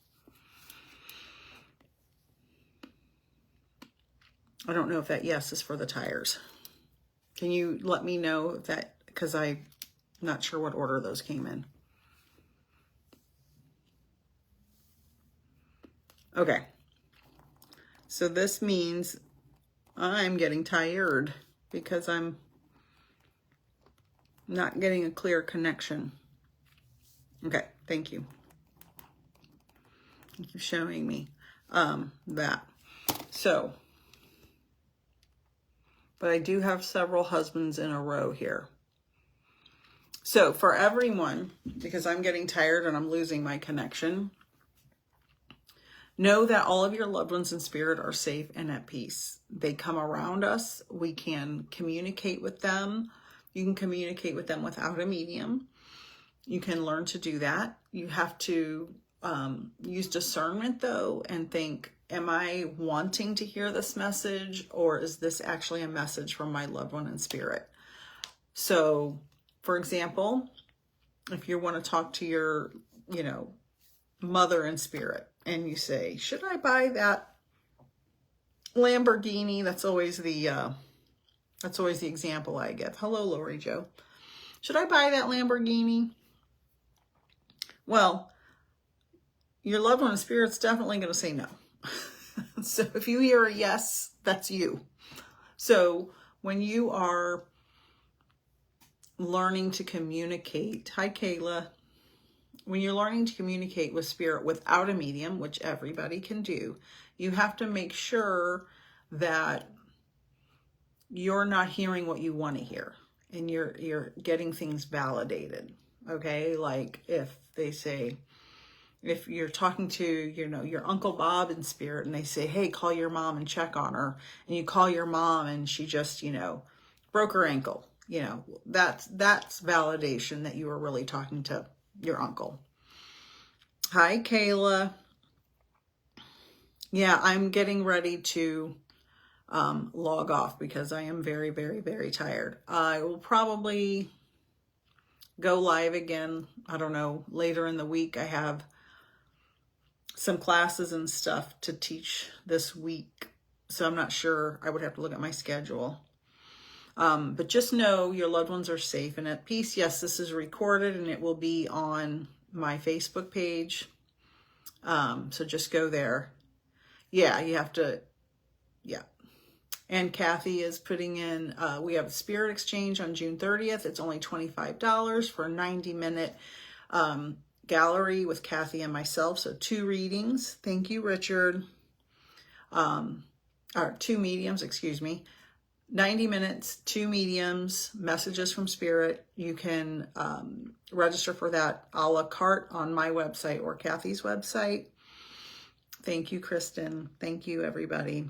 I don't know if that yes is for the tires. Can you let me know if that, because I'm not sure what order those came in. Okay. So this means I'm getting tired because I'm not getting a clear connection. Okay, thank you. Thank you for showing me that. So, but I do have several husbands in a row here. So for everyone, because I'm getting tired and I'm losing my connection, know that all of your loved ones in spirit are safe and at peace. They come around us. We can communicate with them. You can communicate with them without a medium. You can learn to do that. You have to use discernment, though, and think, am I wanting to hear this message, or is this actually a message from my loved one in spirit? So, for example, if you want to talk to your, mother in spirit, and you say, should I buy that Lamborghini? That's always the example I give. Hello, Lori Jo. Should I buy that Lamborghini? Well, your loved one in spirit's definitely going to say no. So if you hear a yes, that's you. So when you are learning to communicate, hi Kayla, when you're learning to communicate with spirit without a medium, which everybody can do, you have to make sure that you're not hearing what you want to hear, and you're getting things validated. Okay, like if they say, if you're talking to, your Uncle Bob in spirit, and they say, hey, call your mom and check on her, and you call your mom and she just, broke her ankle, that's validation that you were really talking to your uncle. Hi, Kayla. Yeah, I'm getting ready to log off because I am very, very, very tired. I will probably go live again, I don't know, later in the week. I have some classes and stuff to teach this week, so I'm not sure. I would have to look at my schedule. But just know your loved ones are safe and at peace. Yes, this is recorded and it will be on my Facebook page. So just go there. Yeah, you have to, yeah. And Kathy is putting in, we have a spirit exchange on June 30th. It's only $25 for a 90-minute gallery with Kathy and myself. So 2 readings. Thank you, Richard. Or 2 mediums, excuse me. 90 minutes, 2 mediums, messages from spirit. You can register for that a la carte on my website or Kathy's website. Thank you, Kristen. Thank you, everybody.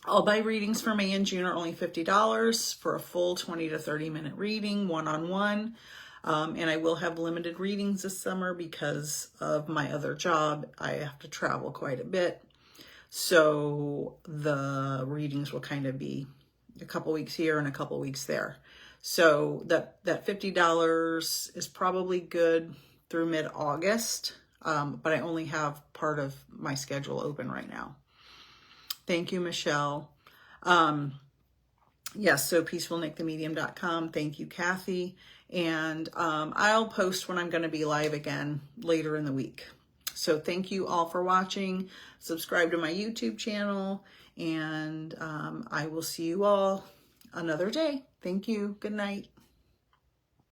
All my readings for May and June are only $50 for a full 20 to 30 minute reading, one-on-one. And I will have limited readings this summer because of my other job. I have to travel quite a bit. So the readings will kind of be a couple weeks here and a couple weeks there. So that $50 is probably good through mid-August, but I only have part of my schedule open right now. Thank you, Michelle. Yes, so peacefulnikthemedium.com. Thank you, Kathy. And I'll post when I'm going to be live again later in the week. So thank you all for watching. Subscribe to my YouTube channel, and I will see you all another day. Thank you. Good night.